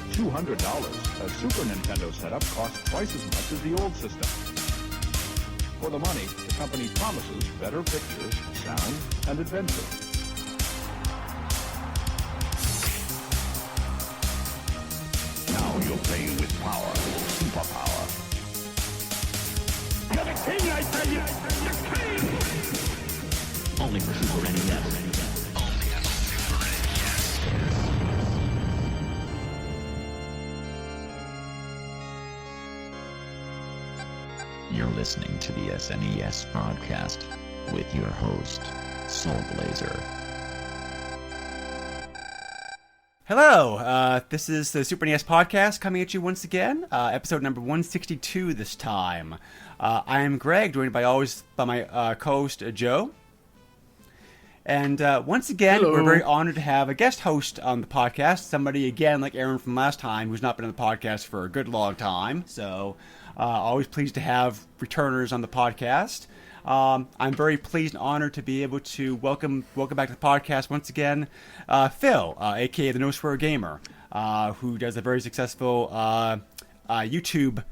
At $200, a Super Nintendo setup costs twice as much as the old system. For the money, the company promises better pictures, sound, and adventure. Now you're playing with power, superpower. You're the king, I tell you! The king! Only for Super NES. Only on Super NES. You're listening to the SNES podcast with your host, Soulblazer. Hello, this is the Super NES podcast coming at you once again, episode number 162 this time. I am Greg, joined by my co-host Joe. And once again, Hello. We're very honored to have a guest host on the podcast, somebody again like Aaron from last time, who's not been on the podcast for a good long time. So always pleased to have returners on the podcast. I'm very pleased and honored to be able to welcome back to the podcast once again, Phil, aka the No Swear Gamer, who does a very successful YouTube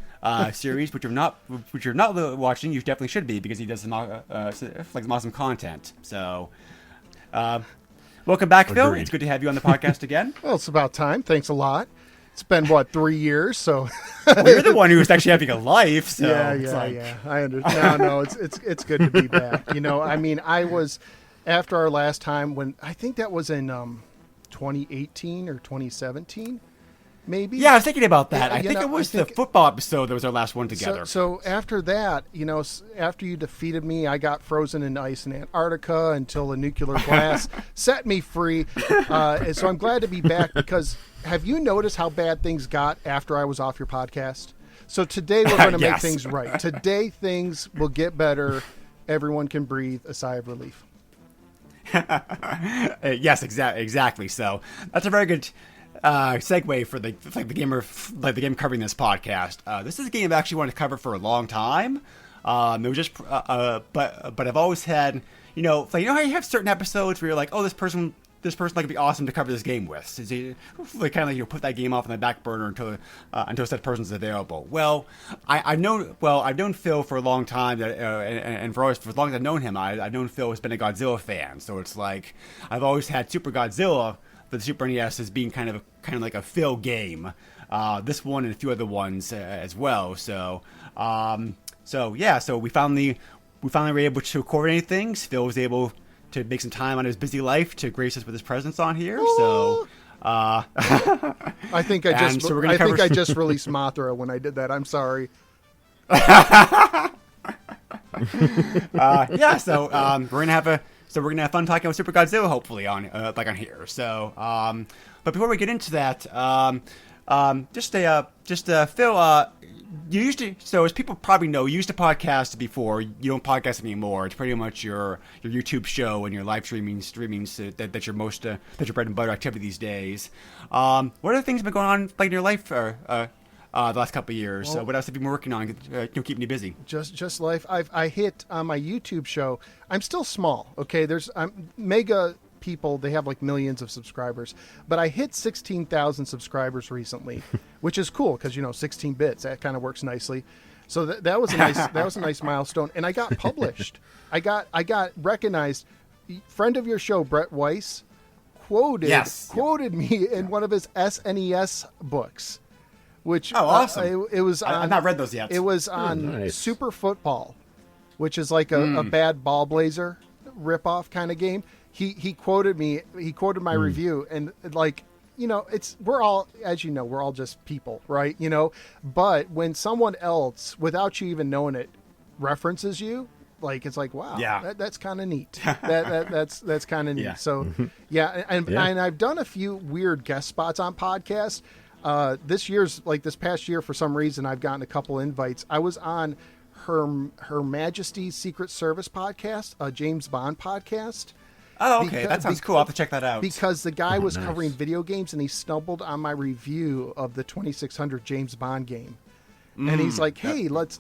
series, which you're not watching. You definitely should be, because he does some awesome content. So, welcome back, Phil. Agreed. It's good to have you on the podcast again. Well, it's about time. Thanks a lot. It's been, 3 years, so... Well, you're the one who's actually having a life, so... Yeah. I understand. No, it's good to be back. You know, I mean, I was... After our last time, when... I think that was in 2018 or 2017, maybe? Yeah, I was thinking about that. Yeah, I think it was the football episode that was our last one together. So after that, you know, after you defeated me, I got frozen in ice in Antarctica until a nuclear blast set me free. And so I'm glad to be back, because have you noticed how bad things got after I was off your podcast? So today we're going to make Yes. things right. Today things will get better. Everyone can breathe a sigh of relief. Yes, exactly. So that's a very good segue for the game covering this podcast. This is a game I've actually wanted to cover for a long time. It was just, but I've always had, how you have certain episodes where you're like, oh, this person would be awesome to cover this game with. So you kind of put that game off on the back burner until said person's available. Well, I've known Phil for a long time, and for as long as I've known him, I've known Phil has been a Godzilla fan. So it's like I've always had Super Godzilla for the Super NES as being kind of like a Phil game. This one and a few other ones as well. So we finally were able to coordinate things. Phil was able to make some time on his busy life to grace us with his presence on here. So, I think I just released Mothra when I did that. I'm sorry. We're gonna have fun talking with Super Godzilla, hopefully on here. So, but before we get into that, Phil, you used to, so as people probably know, you used to podcast before. You don't podcast anymore. It's pretty much your YouTube show and your live streaming that's your most that's your bread and butter activity these days. What other things have been going on in your life the last couple of years? Well, what else have you been working on? Keeping you busy? Just life. I hit on my YouTube show. I'm still small. Okay, I'm mega people. They have like millions of subscribers, but I hit 16,000 subscribers recently, which is cool because 16 bits, that kind of works nicely. So that was a nice milestone, and I got published. I got recognized. Friend of your show, Brett Weiss, quoted me in one of his SNES books, which awesome. It was on, I've not read those yet. It was on nice. Super Football, which is like a bad Ball Blazer ripoff kind of game. He quoted me. He quoted my review, and we're all, as you know, we're all just people, right? But when someone else, without you even knowing it, references you, it's like, wow, yeah, that's kind of neat. That's kind of neat. Yeah. So and I've done a few weird guest spots on podcasts. This past year, for some reason, I've gotten a couple invites. I was on Her Majesty's Secret Service podcast, a James Bond podcast. Oh, okay. That sounds cool. I'll have to check that out. Because the guy was covering video games, and he stumbled on my review of the 2600 James Bond game. And he's like, hey, let's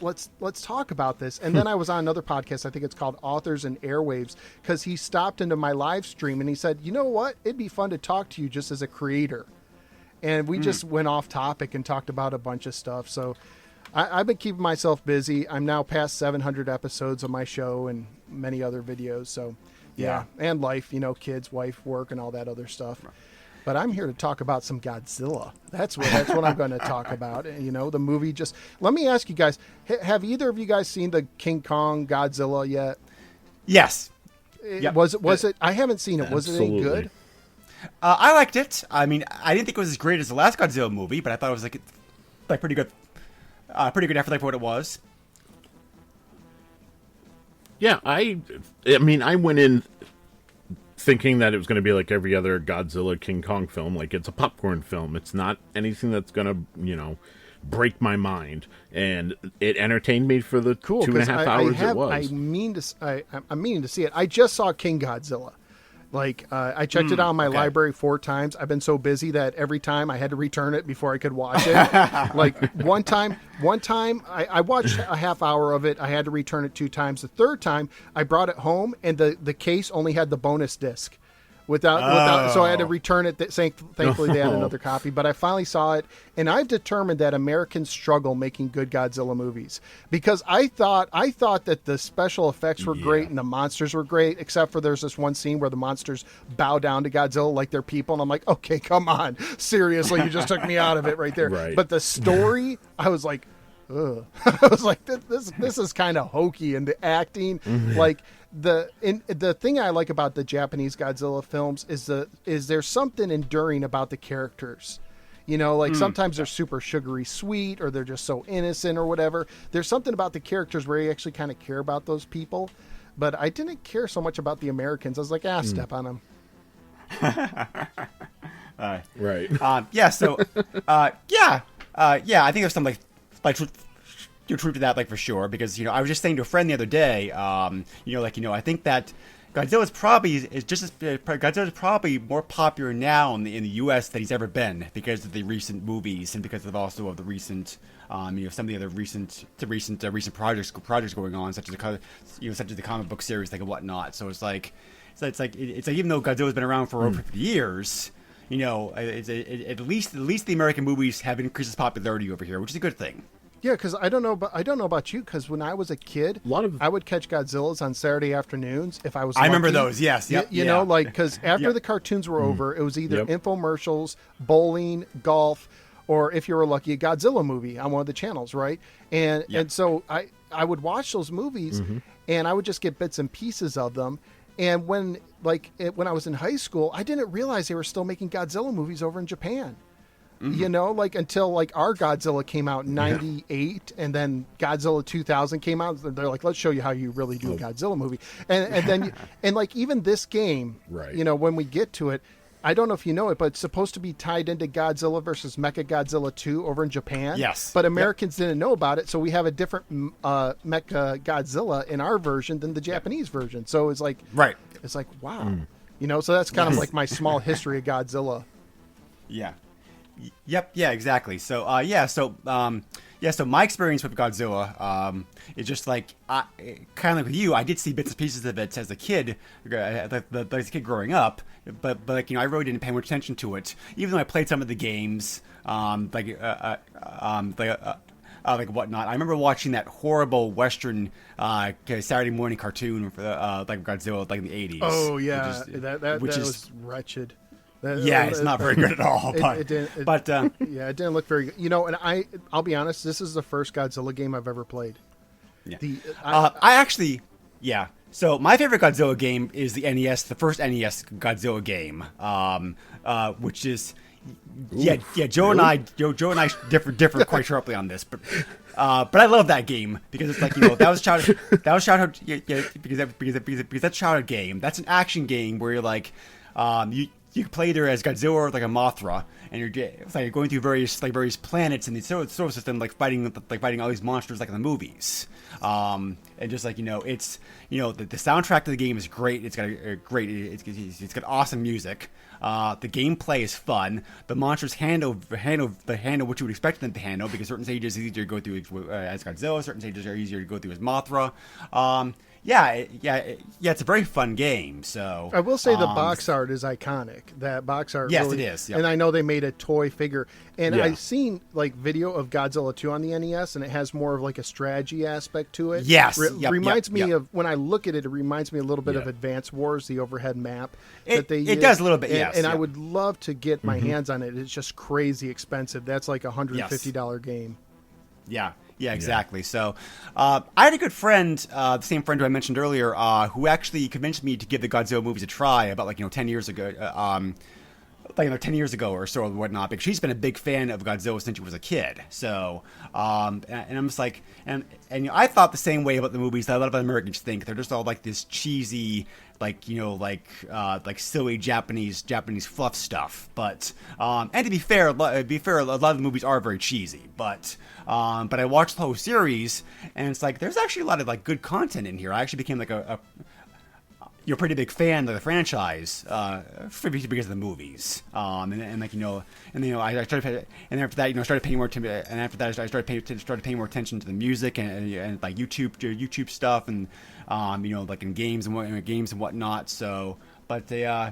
talk about this. And then I was on another podcast, I think it's called Authors and Airwaves, because he stopped into my live stream and he said, you know what? It'd be fun to talk to you just as a creator. and we just went off topic and talked about a bunch of stuff. So I've been keeping myself busy. I'm now past 700 episodes of my show and many other videos. So yeah, and life, kids, wife, work, and all that other stuff. But I'm here to talk about some Godzilla. That's what I'm going to talk about. The movie. Just let me ask you guys: have either of you guys seen the King Kong Godzilla yet? Yes. Was it? I haven't seen it. Was it any good? I liked it. I mean, I didn't think it was as great as the last Godzilla movie, but I thought it was like pretty good. Pretty good effort for what it was. Yeah, I mean, I went in thinking that it was going to be like every other Godzilla King Kong film. Like, it's a popcorn film. It's not anything that's going to, break my mind. And it entertained me for the 2.5 hours it was. I'm meaning to see it. I just saw King Godzilla. Like, I checked it out in my library 4 times. I've been so busy that every time I had to return it before I could watch it. Like, one time I watched a half hour of it. I had to return it 2 times. The third time I brought it home and the case only had the bonus disc. Without, so I had to return it. Thankfully, they had another copy. But I finally saw it, and I've determined that Americans struggle making good Godzilla movies because I thought that the special effects were great and the monsters were great, except for there's this one scene where the monsters bow down to Godzilla like they're people, and I'm like, okay, come on, seriously, you just took me out of it right there. Right. But the story, I was like, ugh. I was like, this is kind of hokey, and the acting, like. The thing I like about the Japanese Godzilla films is there's something enduring about the characters. Sometimes they're super sugary sweet or they're just so innocent or whatever. There's something about the characters where you actually kind of care about those people. But I didn't care so much about the Americans. I was like, step on them. Right. I think there's some like truth to that, like, for sure, because I was just saying to a friend the other day, I think that Godzilla's probably more popular now in the U.S. than he's ever been because of the recent movies and because of the recent some of the other recent projects going on, such as the comic book series, like, and whatnot. So it's like even though Godzilla's been around for over 50 years, at least the American movies have increased its popularity over here, which is a good thing. Yeah, because I don't know about you. Because when I was a kid, I would catch Godzillas on Saturday afternoons if I was. I remember lucky. those. Yes, yep, because after the cartoons were over, it was either infomercials, bowling, golf, or if you were lucky, a Godzilla movie on one of the channels, right? And so I would watch those movies, and I would just get bits and pieces of them. And when I was in high school, I didn't realize they were still making Godzilla movies over in Japan. Until our Godzilla came out in 98 and then Godzilla 2000 came out. They're like, let's show you how you really do a Godzilla movie. And then, even this game, right. When we get to it, I don't know if you know it, but it's supposed to be tied into Godzilla versus Mechagodzilla 2 over in Japan. Yes. But Americans didn't know about it. So we have a different Mechagodzilla in our version than the Japanese version. So it's like, right. It's like, wow. So that's kind of like my small history of Godzilla. Yeah. Yep. Yeah. Exactly. So. So my experience with Godzilla is just like kind of like with you. I did see bits and pieces of it as a kid, as a kid growing up. But I really didn't pay much attention to it. Even though I played some of the games, like whatnot. I remember watching that horrible Western Saturday morning cartoon for like Godzilla, like in the 80s. Oh yeah, that was wretched. It's not very good at all. It didn't look very good. And I'll be honest, this is the first Godzilla game I've ever played. Yeah. So my favorite Godzilla game is the NES, the first NES Godzilla game, which is Joe and I differ quite sharply on this, but I love that game because it's like that was childhood because that's a childhood game. That's an action game where you're like you can play either as Godzilla or like a Mothra, and you're going through various planets in the solar system, fighting all these monsters like in the movies. And just it's the soundtrack to the game is great. It's got it's got awesome music. The gameplay is fun. The monsters handle what you would expect them to handle because certain stages are easier to go through as Godzilla, certain stages are easier to go through as Mothra. It's a very fun game. So I will say the box art is iconic. That box art, Yes, really, it is, yep. And I know they made a toy figure, and Yeah. I've seen like video of Godzilla 2 on the NES, and it has more of like a strategy aspect to it. Yes, yep, reminds me yep. of when I look at it. It reminds me a little bit of Yeah. Advance Wars, the overhead map It- that they it use. does a little bit, and, yes, And I yep. would love to get my hands on it. It's just crazy expensive. That's like $150 game. Yeah, exactly. So, I had a good friend, the same friend who I mentioned earlier, who actually convinced me to give the Godzilla movies a try about 10 years ago. 10 years ago or so or whatnot, because she's been a big fan of Godzilla since she was a kid. So, and I'm just like, and I thought the same way about the movies that a lot of Americans think. They're just all like this cheesy, like silly Japanese fluff stuff. But, and to be fair, a lot of the movies are very cheesy. But I watched the whole series, and it's like there's actually a lot of like good content in here. I actually became like you're a pretty big fan of the franchise because of the movies, and I started, and after that, started paying more attention, and after that, I started paying more attention to the music and like YouTube stuff, and like in games and whatnot. So, but so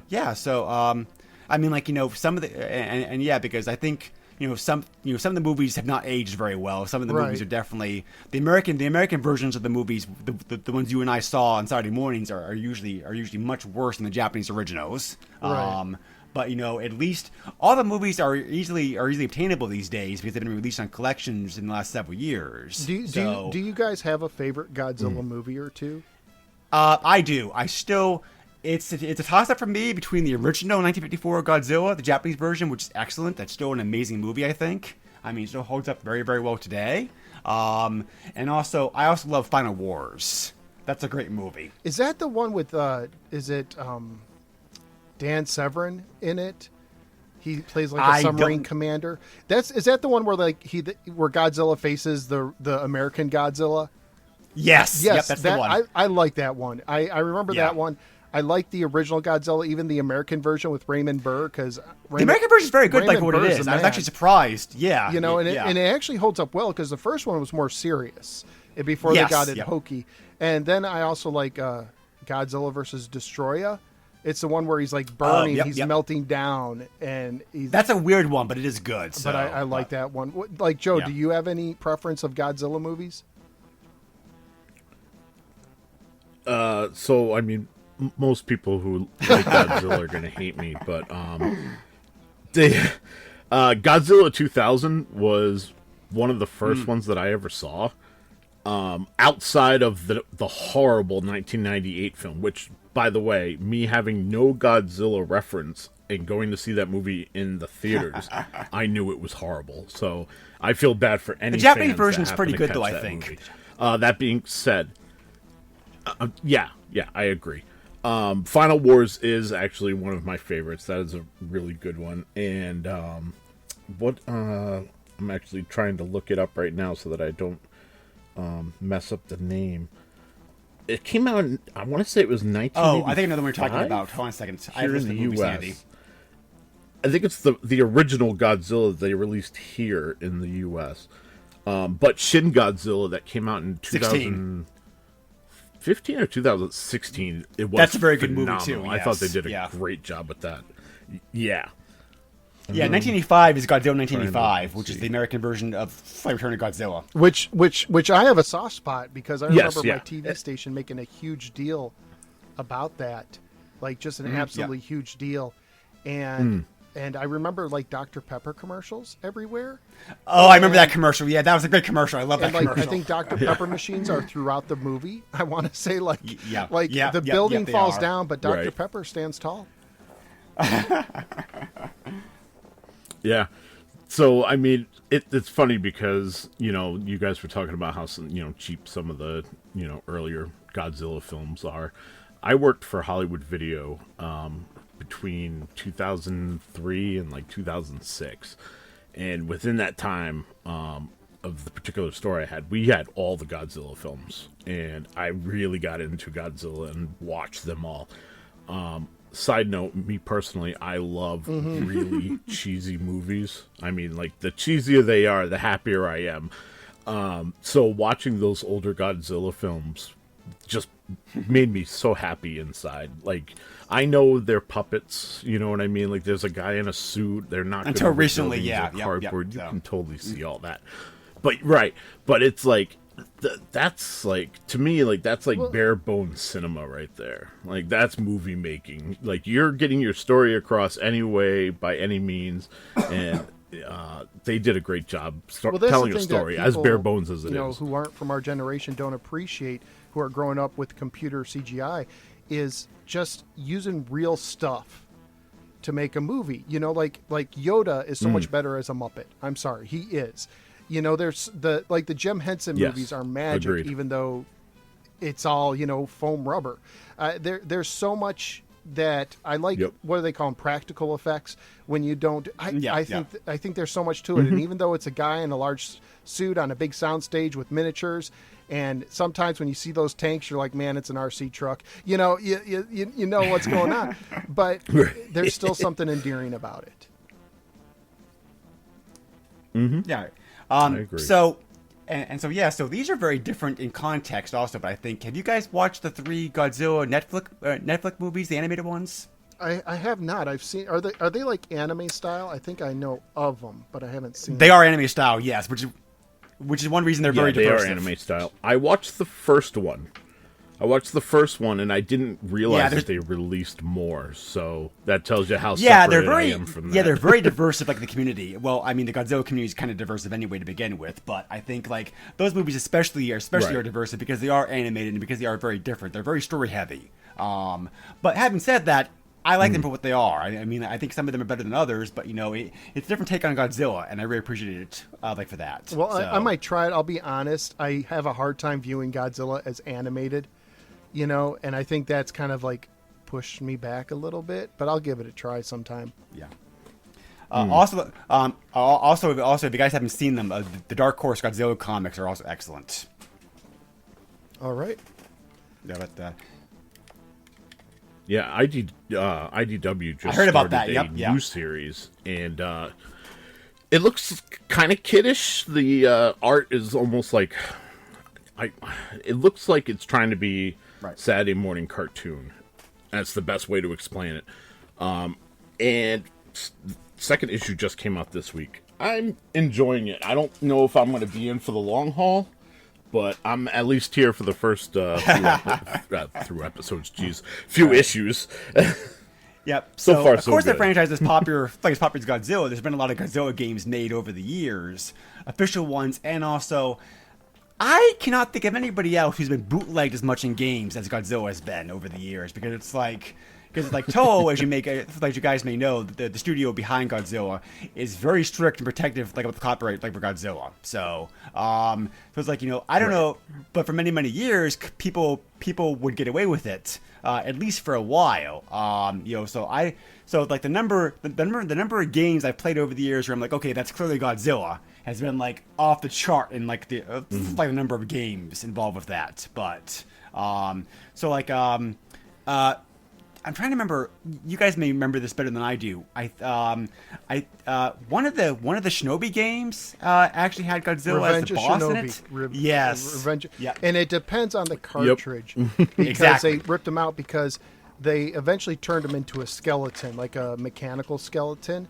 I mean, some of the because I think. Some of the movies have not aged very well. Some of the movies are definitely the American versions of the movies. The ones you and I saw on Saturday mornings are usually much worse than the Japanese originals. Right. But at least all the movies are easily obtainable these days because they've been released on collections in the last several years. Do you guys have a favorite Godzilla movie or two? I do. I still. It's a toss-up for me between the original 1954 Godzilla, the Japanese version, which is excellent. That's still an amazing movie, I think. I mean, it still holds up very, very well today. And also, I also love Final Wars. That's a great movie. Is that the one with is it Dan Severn in it? He plays like a submarine commander. Is that the one where where Godzilla faces the American Godzilla? Yes. Yep, that's the one. I like that one. I remember that one. I like the original Godzilla, even the American version with Raymond Burr, because the American version is very good, like what it is. I was actually surprised. Yeah, and it actually holds up well because the first one was more serious before they got it hokey. And then I also like Godzilla versus Destroya. It's the one where he's like burning, he's melting down, and that's a weird one, but it is good. So. But I like that one. Like Joe, do you have any preference of Godzilla movies? So I mean. Most people who like Godzilla are going to hate me, but Godzilla 2000 was one of the first ones that I ever saw. Outside of the horrible 1998 film, which, by the way, me having no Godzilla reference and going to see that movie in the theaters, I knew it was horrible. So I feel bad for any. The Japanese fans version is that pretty happen to good, though. catch I that think. movie. That being said, yeah, I agree. Final Wars is actually one of my favorites. That is a really good one. And I'm actually trying to look it up right now so that I don't mess up the name. It came out in, I want to say it was 1985. Oh, I think another one we're talking about. Hold on a second. Here in the U.S. I think it's the original Godzilla that they released here in the U.S. But Shin Godzilla that came out in 2015 or 2016. That's a very good phenomenal. movie too. Yes. I thought they did a great job with that. Yeah. Yeah, 1985 is Godzilla 1985, which is the American version of Return of Godzilla. Which I have a soft spot because I remember yeah. my TV station making a huge deal about that, like just an absolutely huge deal, and I remember like Dr. Pepper commercials everywhere. Oh, I remember that commercial. Yeah, that was a great commercial. I love that commercial. I think Dr. Pepper machines are throughout the movie. I want to say the building building falls are. down, but Dr. Right. Pepper stands tall. Yeah. So, I mean, it's funny because, you guys were talking about how, cheap some of the, earlier Godzilla films are. I worked for Hollywood Video between 2003 and, 2006. And within that time of the particular store I had, we had all the Godzilla films. And I really got into Godzilla and watched them all. Side note, me personally, I love really cheesy movies. I mean, the cheesier they are, the happier I am. So watching those older Godzilla films just made me so happy inside. Like, I know they're puppets, you know what I mean? Like, there's a guy in a suit. They're not Until gonna be recently, buildings yeah, or yep, cardboard. yep, You so. can totally see all that. But it's like that's like, to me, like, that's like bare bones cinema right there. Like, that's movie making. Like, you're getting your story across any way, by any means, and they did a great job Well, that's telling the a thing story, that as people, bare bones as it you know, is. who aren't from our generation don't appreciate, who are growing up with computer CGI, is just using real stuff to make a movie. You know, like Yoda is so much better as a Muppet. I'm sorry, he is. You know, there's the Jim Henson Yes, movies are magic, agreed. even though it's all, you know, foam rubber. There's so much that I like. Yep. What do they call them? Practical effects. When you don't, I think there's so much to it. Mm-hmm. And even though it's a guy in a large suit on a big sound stage with miniatures, and sometimes when you see those tanks, you're like, man, it's an RC truck. You know, you know what's going on, but there's still something endearing about it. Yeah. I agree. So, so these are very different in context also, but I think, have you guys watched the 3 Godzilla Netflix movies, the animated ones? I have not. I've seen. Are they like anime style? I think I know of them, but I haven't seen. They are anime style, yes, which is one reason they're very they diverse. are anime style. I watched the first one. And I didn't realize that they released more. So that tells you how separated I am from that. Yeah, they're very diverse of like the community. Well, I mean, the Godzilla community is kind of diverse anyway to begin with, but I think like those movies especially are diverse because they are animated and because they are very different. They're very story heavy. But having said that, I like them for what they are. I mean, I think some of them are better than others, but you know, it's a different take on Godzilla, and I really appreciate it. Like for that. Well, so. I might try it. I'll be honest. I have a hard time viewing Godzilla as animated, you know, and I think that's kind of like pushed me back a little bit. But I'll give it a try sometime. Yeah. Also, if you guys haven't seen them, the Dark Horse Godzilla comics are also excellent. All right. Yeah, but. Yeah, IDW just I heard about started that. a Yep. new series, and it looks kind of kiddish. The art is almost like it looks like it's trying to be Saturday morning cartoon. That's the best way to explain it. And second issue just came out this week. I'm enjoying it. I don't know if I'm going to be in for the long haul, but I'm at least here for the first few episodes. Jeez, few issues. Yep. So far, of so course, the good. franchise is popular. Like as popular as Godzilla. There's been a lot of Godzilla games made over the years, official ones, and also, I cannot think of anybody else who's been bootlegged as much in games as Godzilla has been over the years. Because it's like Toho, as you guys may know, the studio behind Godzilla is very strict and protective, like with copyright, like for Godzilla. So it's like, you know, I don't know, but for many years, people would get away with it, at least for a while. You know, so like the number of games I've played over the years where I'm like, okay, that's clearly Godzilla, has been like off the chart in like the like the number of games involved with that. But I'm trying to remember. You guys may remember this better than I do. One of the Shinobi games actually had Godzilla Revenge as the of boss Shinobi. in it. Yes. Revenge. Yeah. And it depends on the cartridge because Exactly. they ripped them out because they eventually turned him into a skeleton, like a mechanical skeleton.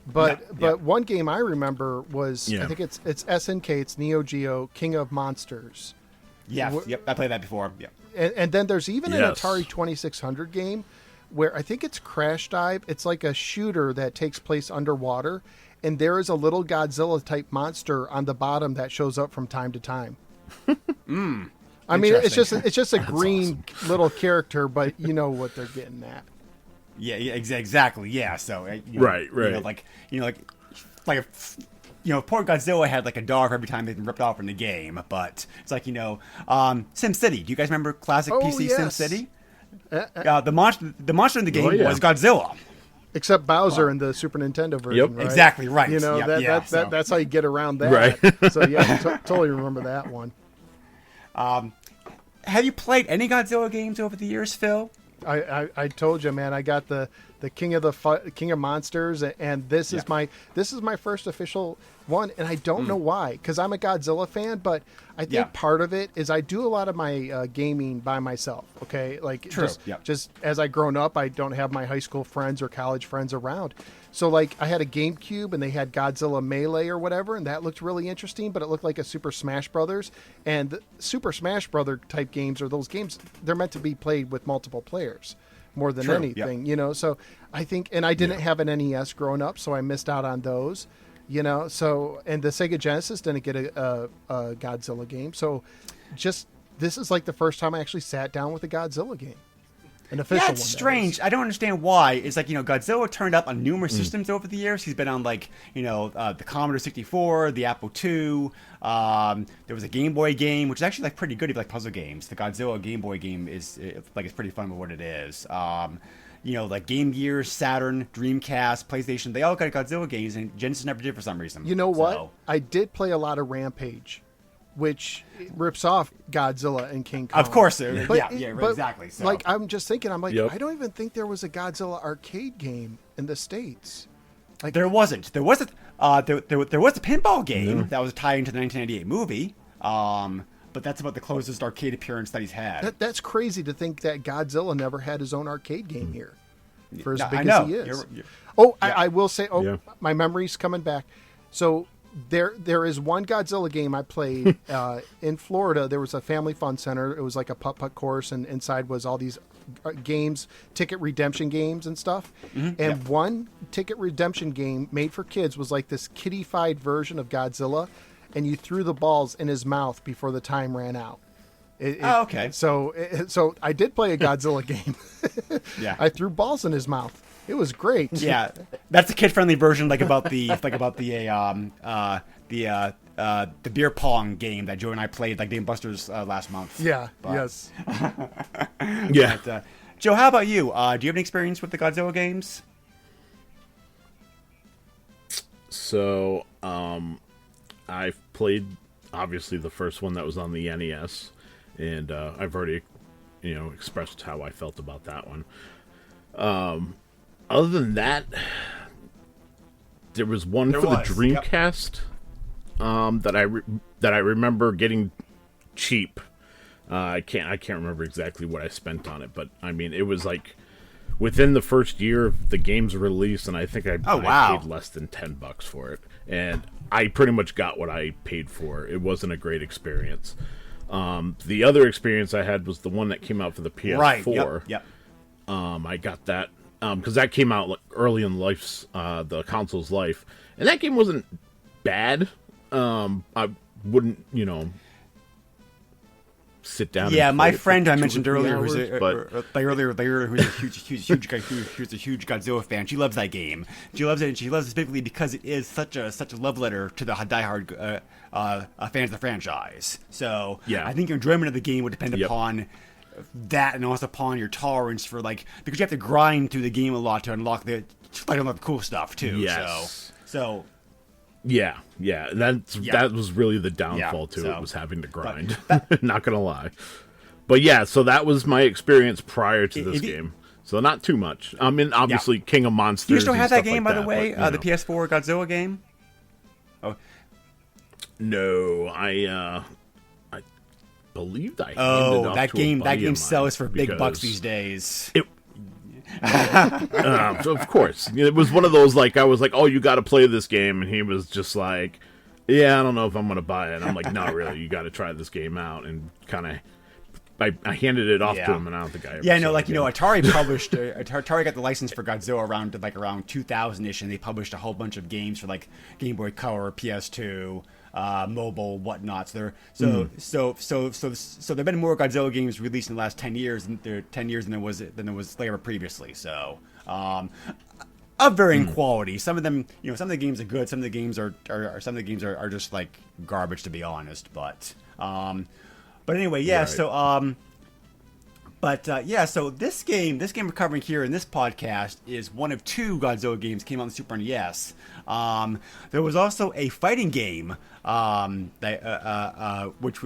But one game I remember was I think it's SNK, it's Neo Geo King of Monsters. Yes. Yep. I played that before. Yep. And then there's even an Yes. Atari 2600 game where I think it's Crash Dive. It's like a shooter that takes place underwater, and there is a little Godzilla type monster on the bottom that shows up from time to time. I mean, it's just a green little character, but you know what they're getting at. Yeah. Exactly. Yeah. So you know, Right. You know, poor Godzilla had like a dog every time they'd been ripped off in the game. But it's like, you know, SimCity. Do you guys remember classic PC yes. SimCity? The monster in the game yeah. was Godzilla. Except Bowser in the Super Nintendo version. Yep. Right? Exactly right. You know, Yep, that's how you get around that. Right. So yeah, totally remember that one. Have you played any Godzilla games over the years, Phil? I told you, man, I got the the King of Monsters, and this is my first official one, and I don't know why, because I'm a Godzilla fan, but I think part of it is I do a lot of my gaming by myself. Okay, like just as I grown up, I don't have my high school friends or college friends around. So like I had a GameCube and they had Godzilla Melee or whatever, and that looked really interesting, but it looked like a Super Smash Brothers. And the Super Smash Brother type games, or those games, they're meant to be played with multiple players more than anything, you know. So I think, and I didn't have an NES growing up, so I missed out on those, you know. So, and the Sega Genesis didn't get a Godzilla game. So just, this is like the first time I actually sat down with a Godzilla game. An official one. It's strange. I don't understand why. It's like, you know, Godzilla turned up on numerous systems over the years. He's been on, like, you know, the Commodore 64, the Apple II. There was a Game Boy game, which is actually like pretty good if you like puzzle games. The Godzilla Game Boy game is it's pretty fun with what it is. You know, like Game Gear, Saturn, Dreamcast, PlayStation, they all got Godzilla games, and Genesis never did for some reason. You know what? I did play a lot of Rampage, which rips off Godzilla and King Kong. Of course, but exactly. So. Like, I'm just thinking, I'm like, I don't even think there was a Godzilla arcade game in the States. Like, there wasn't. There was a pinball game that was tied into the 1998 movie. But that's about the closest arcade appearance that he's had. That's crazy to think that Godzilla never had his own arcade game here, for as big as he is. I will say, my memory's coming back. So there is one Godzilla game I played in Florida. There was a family fun center. It was like a putt-putt course, and inside was all these games, ticket redemption games and stuff. And one ticket redemption game made for kids was like this kiddified version of Godzilla, and you threw the balls in his mouth before the time ran out. Okay. So I did play a Godzilla game. I threw balls in his mouth. It was great. Yeah, that's a kid-friendly version, like about the beer pong game that Joe and I played, like Dave & Buster's last month. Yeah. Yes. But, Joe, how about you? Do you have any experience with the Godzilla games? So, I've played obviously the first one that was on the NES, and I've already, expressed how I felt about that one. Other than that, there was one for the Dreamcast that I remember getting cheap. I can't remember exactly what I spent on it, but I mean it was like within the first year of the game's release, and I think I paid less than $10 for it, and I pretty much got what I paid for. It wasn't a great experience. The other experience I had was the one that came out for the PS4. Right. Yep. I got that because that came out early in the console's life, and that game wasn't bad. I wouldn't, sit down. Yeah, and my play it friend for I 2 or mentioned 3 earlier, hours, who's a huge Godzilla fan. She loves that game. She loves it, and she loves it specifically because it is such a love letter to the diehard fans of the franchise. So I think your enjoyment of the game would depend upon that, and also upon your tolerance for because you have to grind through the game a lot to unlock the cool stuff too. Yes. So. Yeah. That was really the downfall to it, was having to grind. Not gonna lie, but so that was my experience prior to this game. So not too much. I mean, obviously, King of Monsters. Do you still have that game, like by the way? But, the PS4 Godzilla game. Oh no, I believed I. That game sells for big bucks these days. Of course, it was one of those I was like, "Oh, you got to play this game," and he was just like, "Yeah, I don't know if I'm gonna buy it." I'm like, "No, really, you got to try this game out." And kind of, I handed it off to him, and I don't think I ever. Atari published. Atari got the license for Godzilla around 2000ish, and they published a whole bunch of games for Game Boy Color, PS2. Mobile, whatnot. So there've been more Godzilla games released in the last 10 years than there was ever previously. So, of varying quality. Some of them, some of the games are good. Some of the games are just garbage, to be honest. But anyway, Right. So this game we're covering here in this podcast is one of 2 Godzilla games that came out on the Super NES. There was also a fighting game which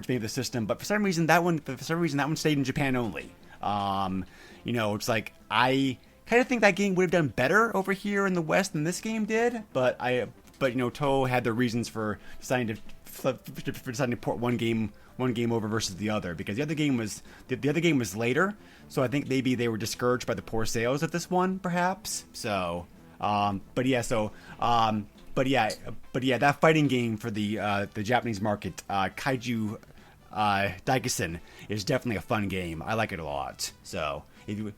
made the system, but for some reason that one stayed in Japan only. It's kind of think that game would have done better over here in the West than this game did. But Toho had their reasons for deciding to port one game over versus the other, because the other game was later. So I think maybe they were discouraged by the poor sales of this one, perhaps. So, but yeah, that fighting game for the Japanese market, Kaiju Daikessen, is definitely a fun game. I like it a lot. So if you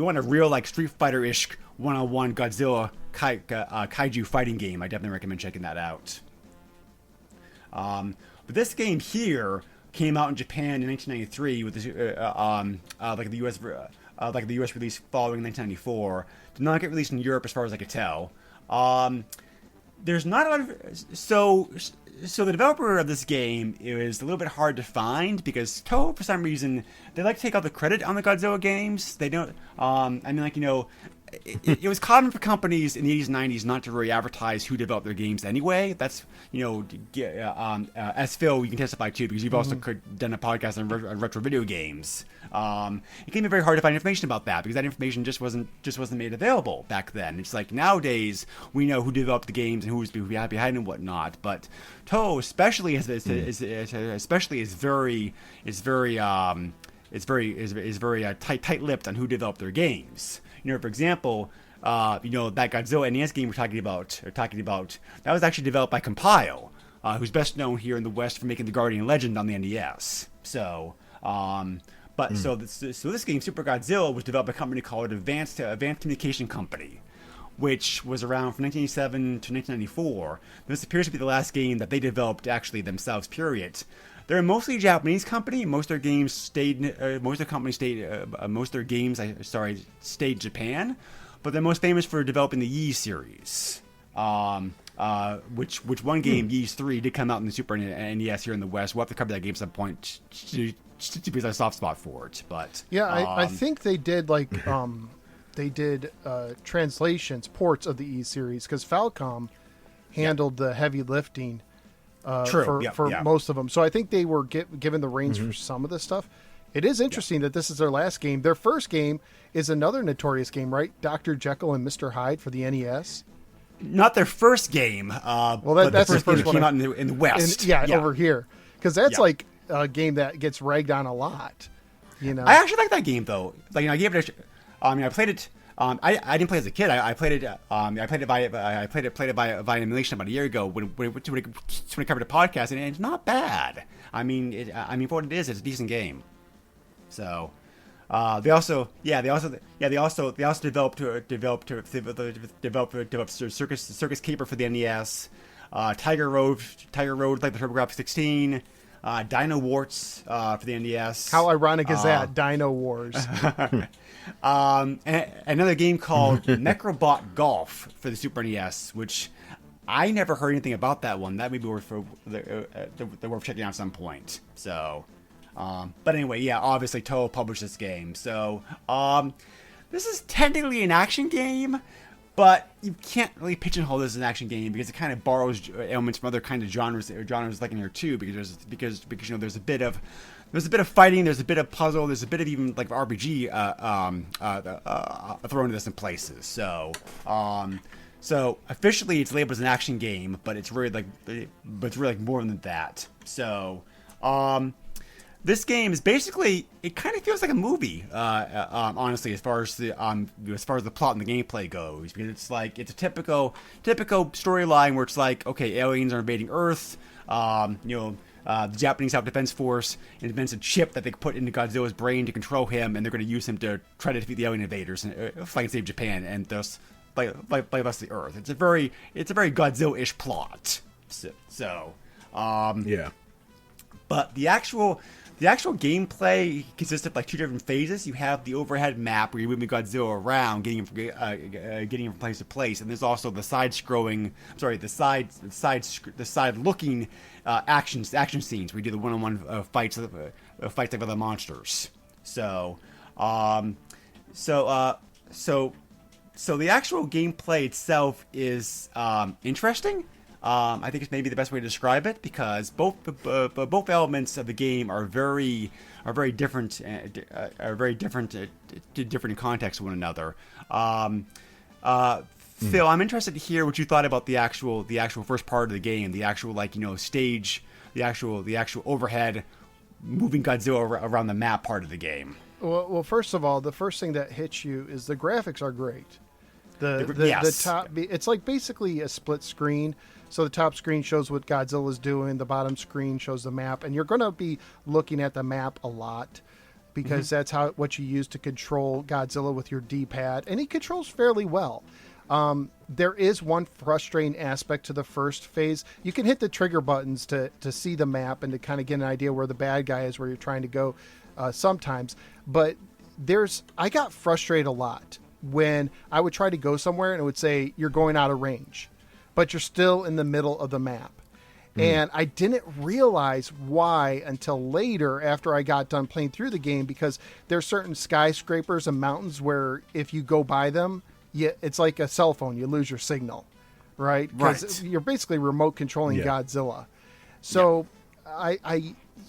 want a real like Street Fighter-ish one-on-one Godzilla kaiju fighting game, I definitely recommend checking that out. But this game here came out in Japan in 1993 with the US release following 1994. Did not get released in Europe as far as I could tell. There's not a lot of so the developer of this game is a little bit hard to find, because Toho, for some reason, they like to take all the credit on the Godzilla games. They don't. It was common for companies in the 80s and 90s not to really advertise who developed their games anyway. That's, as Phil, you can testify too, because you've also done a podcast on retro video games. It can be very hard to find information about that, because that information just wasn't made available back then. It's like nowadays we know who developed the games and who's behind and whatnot, but Toho especially is very tight-lipped on who developed their games. For example, that Godzilla NES game we're talking about, that was actually developed by Compile, who's best known here in the West for making the Guardian Legend on the NES. So, so this game, Super Godzilla, was developed by a company called Advanced Communication Company, which was around from 1987 to 1994. This appears to be the last game that they developed actually themselves, period. They're a mostly Japanese company. Most of their games stayed Japan, but they're most famous for developing the Yi series. Which one game, Ys 3, did come out in the Super NES here in the West. We'll have to cover that game at some point because I have a soft spot for it. But yeah, I think they did translations, ports of the E series, because Falcom handled the heavy lifting for most of them. So I think they were given the reins for some of this stuff. It is interesting that this is their last game. Their first game is another notorious game, right? Dr. Jekyll and Mr. Hyde for the NES. Not their first game. That's the first one that came out in the West. Over here. Because that's like a game that gets ragged on a lot. I actually like that game, though. I gave it I played it. I didn't play as a kid. I played it. I played it via emulation about a year ago when I covered a podcast, and it's not bad. For what it is, it's a decent game. So, they also developed Circus Caper for the NES, Tiger Road, like the TurboGrafx 16. Dino Warts for the NES. How ironic is that? Dino Wars. Another game called Necrobot Golf for the Super NES, which I never heard anything about that one. That may be worth checking out at some point. So, but anyway, obviously Toho published this game. So, this is technically an action game, but you can't really pigeonhole this as an action game because it kind of borrows elements from other kind of genres like in here too. Because there's a bit of fighting, there's a bit of puzzle, there's a bit of even like RPG thrown into this in places. So officially it's labeled as an action game, but it's really more than that. So this game is basically, it kind of feels like a movie, honestly, as far as the plot and the gameplay goes, because it's a typical storyline where it's like, okay, aliens are invading Earth, the Japanese Self-Defense Force invents a chip that they put into Godzilla's brain to control him, and they're going to use him to try to defeat the alien invaders and fight and save Japan, and thus like the Earth. It's a very Godzilla-ish plot. But the actual gameplay consists of like two different phases. You have the overhead map where you're moving Godzilla around, getting him from place to place, and there's also the side-looking action scenes where you do the one-on-one fights like other monsters. So the actual gameplay itself is interesting. I think it's maybe the best way to describe it because both elements of the game are very different, different in context of one another. Phil, I'm interested to hear what you thought about the actual first part of the game, the actual stage, the actual overhead moving Godzilla around the map part of the game. Well, first of all, the first thing that hits you is the graphics are great. The top, it's like basically a split screen. So the top screen shows what Godzilla's doing, the bottom screen shows the map, and you're going to be looking at the map a lot because that's what you use to control Godzilla with your D-pad, and he controls fairly well. There is one frustrating aspect to the first phase. You can hit the trigger buttons to see the map and to kind of get an idea where the bad guy is, where you're trying to go sometimes. But I got frustrated a lot when I would try to go somewhere and it would say, you're going out of range, but you're still in the middle of the map. And I didn't realize why until later after I got done playing through the game, because there's certain skyscrapers and mountains where if you go by them, it's like a cell phone. You lose your signal, right? Because you're basically remote controlling Godzilla. So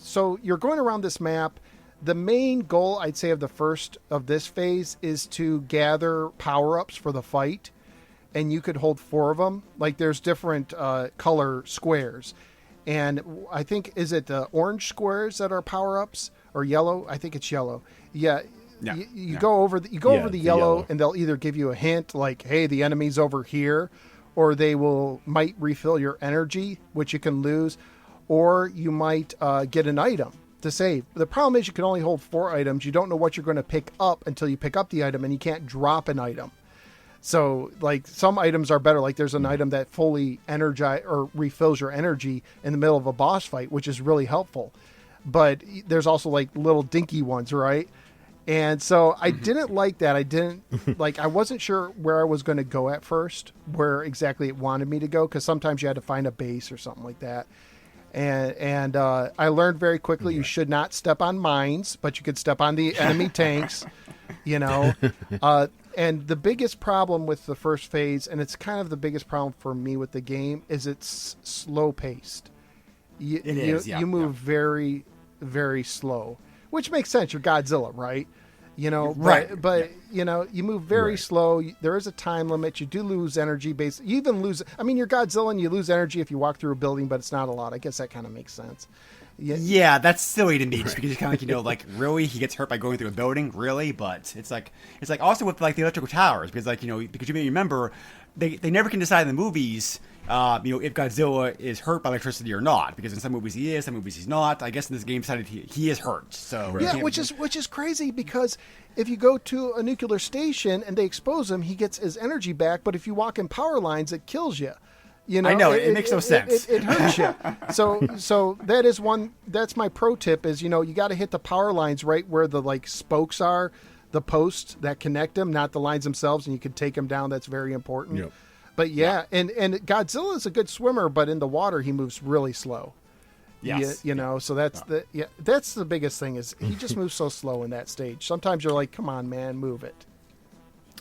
so you're going around this map. The main goal, I'd say, of this phase is to gather power-ups for the fight. And you could hold 4 of them. Like there's different color squares. And I think, is it the orange squares that are power-ups or yellow? I think it's yellow. Yeah. You go over the yellow, and they'll either give you a hint like, hey, the enemy's over here, or they might refill your energy, which you can lose, or you might get an item to save. The problem is you can only hold 4 items. You don't know what you're going to pick up until you pick up the item, and you can't drop an item. So, like, some items are better. Like, there's an item that fully refills your energy in the middle of a boss fight, which is really helpful. But there's also, like, little dinky ones, right? And so I didn't like that. I wasn't sure where I was going to go at first, where exactly it wanted me to go, because sometimes you had to find a base or something like that. And I learned very quickly you should not step on mines, but you could step on the enemy tanks, And the biggest problem with the first phase, and it's kind of the biggest problem for me with the game, is it's slow paced. You move very, very slow, which makes sense. You're Godzilla, right? But you move very slow. There is a time limit. You do lose energy. You even lose. I mean, you're Godzilla, and you lose energy if you walk through a building, but it's not a lot. I guess that kind of makes sense. Yeah, that's silly to me, just because kind of really he gets hurt by going through a building, really. But it's like also with like the electrical towers, because because you may remember they never can decide in the movies. If Godzilla is hurt by electricity or not, because in some movies he is, some movies he's not. I guess in this game decided he is hurt. So which is crazy, because if you go to a nuclear station and they expose him, he gets his energy back. But if you walk in power lines, it kills you. I know it makes no sense. It hurts you. So that is one. That's my pro tip: is you got to hit the power lines right where the spokes are, the posts that connect them, not the lines themselves, and you can take them down. That's very important. Yep. But and Godzilla is a good swimmer, but in the water he moves really slow. Yes. So that's that's the biggest thing, is he just moves so slow in that stage. Sometimes you're like, come on, man, move it.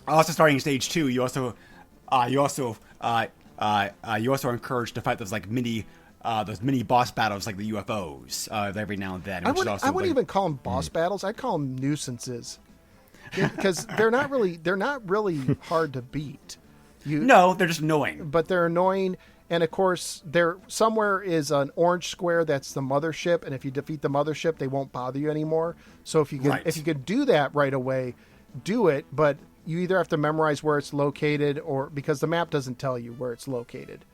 Also, starting stage 2, you also are encouraged to fight those mini boss battles like the UFOs every now and then. I wouldn't even call them boss battles. I'd call them nuisances, because they're not really hard to beat. No, they're just annoying. But they're annoying, and of course, there somewhere is an orange square that's the mothership, and if you defeat the mothership, they won't bother you anymore. So if you could do that right away, do it. But you either have to memorize where it's located, or because the map doesn't tell you where it's located.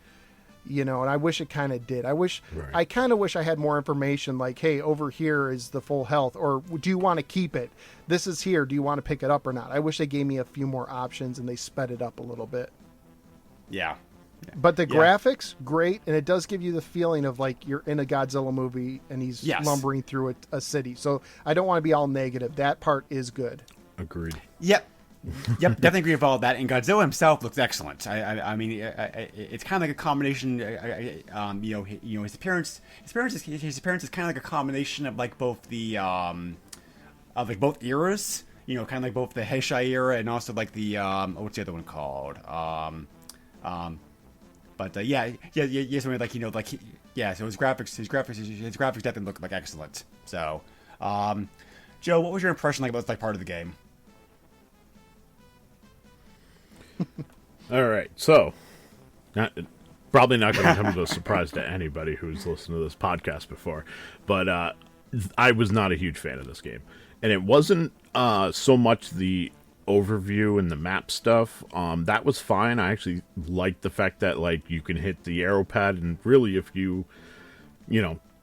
And I wish it kind of did. I kind of wish I had more information, like, hey, over here is the full health, or do you want to keep it? This is here. Do you want to pick it up or not? I wish they gave me a few more options and they sped it up a little bit. Yeah. But the graphics, great, and it does give you the feeling of like you're in a Godzilla movie and he's lumbering through a city. So I don't want to be all negative. That part is good. Agreed. Yep, definitely agree with all of that. And Godzilla himself looks excellent. I mean, it's kind of like a combination. His appearance is kind of like a combination of like both the of like both eras. Kind of like both the Heisei era and also like the what's the other one called? But something like so his graphics definitely look like excellent. So, Joe, what was your impression like about this part of the game? All right, so probably not going to come as a surprise to anybody who's listened to this podcast before, but I was not a huge fan of this game, and it wasn't so much the overview and the map stuff. That was fine. I actually liked the fact that like you can hit the arrow pad, and really, if you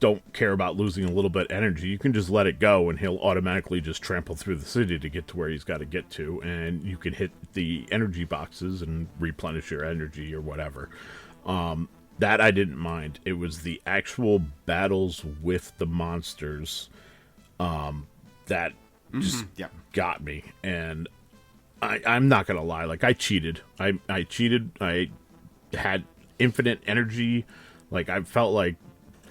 don't care about losing a little bit of energy, you can just let it go and he'll automatically just trample through the city to get to where he's got to get to, and you can hit the energy boxes and replenish your energy or whatever. That I didn't mind. It was the actual battles with the monsters that just got me, and I'm not gonna lie, like I cheated. I cheated. I had infinite energy. Like I felt like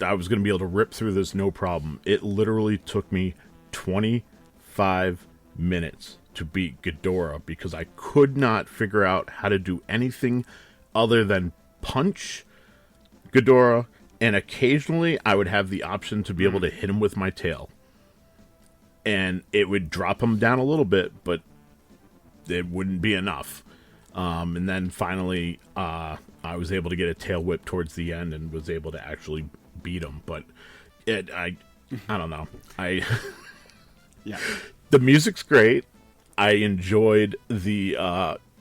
I was going to be able to rip through this no problem. It literally took me 25 minutes to beat Ghidorah because I could not figure out how to do anything other than punch Ghidorah, and occasionally I would have the option to be able to hit him with my tail. And it would drop him down a little bit, but it wouldn't be enough. And then finally, I was able to get a tail whip towards the end and was able to actually beat him. But I don't know. The music's great. I enjoyed the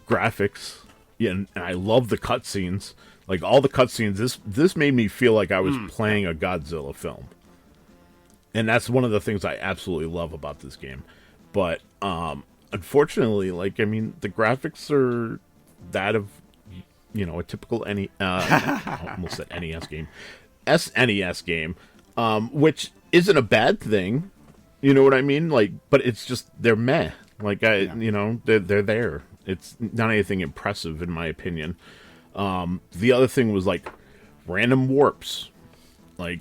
graphics. Yeah, and I love the cutscenes. Like all the cutscenes, this made me feel like I was playing a Godzilla film. And that's one of the things I absolutely love about this game. But unfortunately, like the graphics are that of a typical I almost said NES game. SNES game, which isn't a bad thing, you know what I mean? Like, but it's just they're meh. Like they're there. It's not anything impressive in my opinion. The other thing was like random warps, like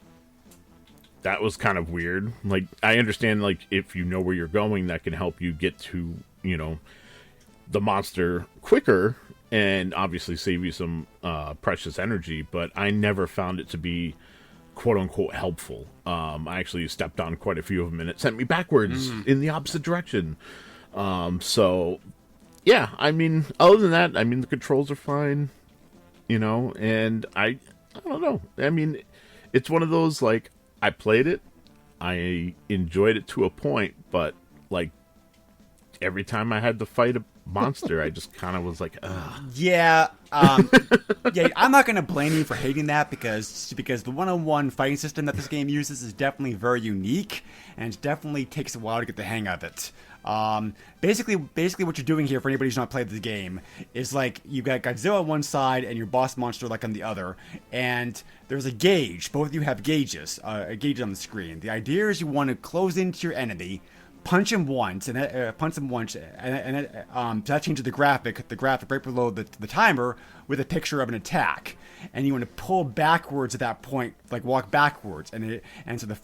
that was kind of weird. Like I understand, like if you know where you're going, that can help you get to the monster quicker. And obviously save you some precious energy, but I never found it to be quote-unquote helpful. I actually stepped on quite a few of them, and it sent me backwards in the opposite direction. So, yeah, other than that, the controls are fine, and I don't know. It's one of those, like, I played it, I enjoyed it to a point, but, like, every time I had to fight a monster, I just kind of was like, ugh. Yeah, I'm not going to blame you for hating that because the one-on-one fighting system that this game uses is definitely very unique, and it definitely takes a while to get the hang of it. Basically what you're doing here, for anybody who's not played the game, is like you've got Godzilla on one side and your boss monster like on the other, and there's a gauge. Both of you have gauges, a gauge on the screen. The idea is you want to close into your enemy, punch him once, and that changes the graphic right below the timer with a picture of an attack, and you want to pull backwards at that point, like walk backwards, and so there's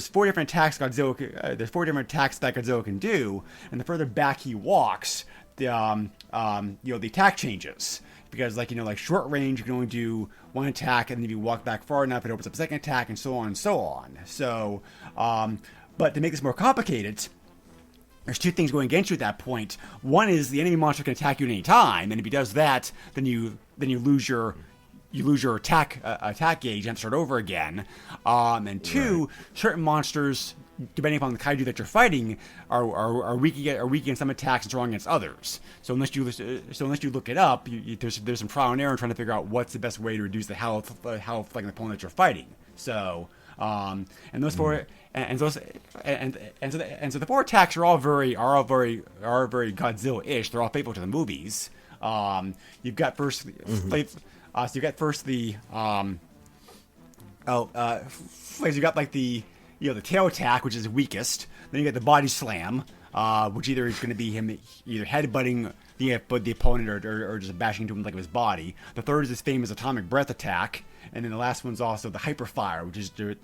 4 different attacks that Godzilla can do, and the further back he walks, the attack changes. Because like short range, you can only do one attack, and then if you walk back far enough, it opens up a second attack, and so on and so on. So, but to make this more complicated, there's 2 things going against you at that point. One is the enemy monster can attack you at any time, and if he does that, then you lose your attack gauge and start over again. And 2, certain monsters, depending upon the kaiju that you're fighting, are weak against some attacks and strong against others. So unless you look it up, there's some trial and error in trying to figure out what's the best way to reduce the health like an opponent that you're fighting. So and those 4 and so the 4 attacks are all very Godzilla-ish. They're all faithful to the movies. You've got first the you've got like the tail attack, which is weakest. Then you got the body slam, which either is going to be him either headbutting the opponent or just bashing into him like with his body. The third is his famous atomic breath attack, and then the last one's also the hyper fire, which is a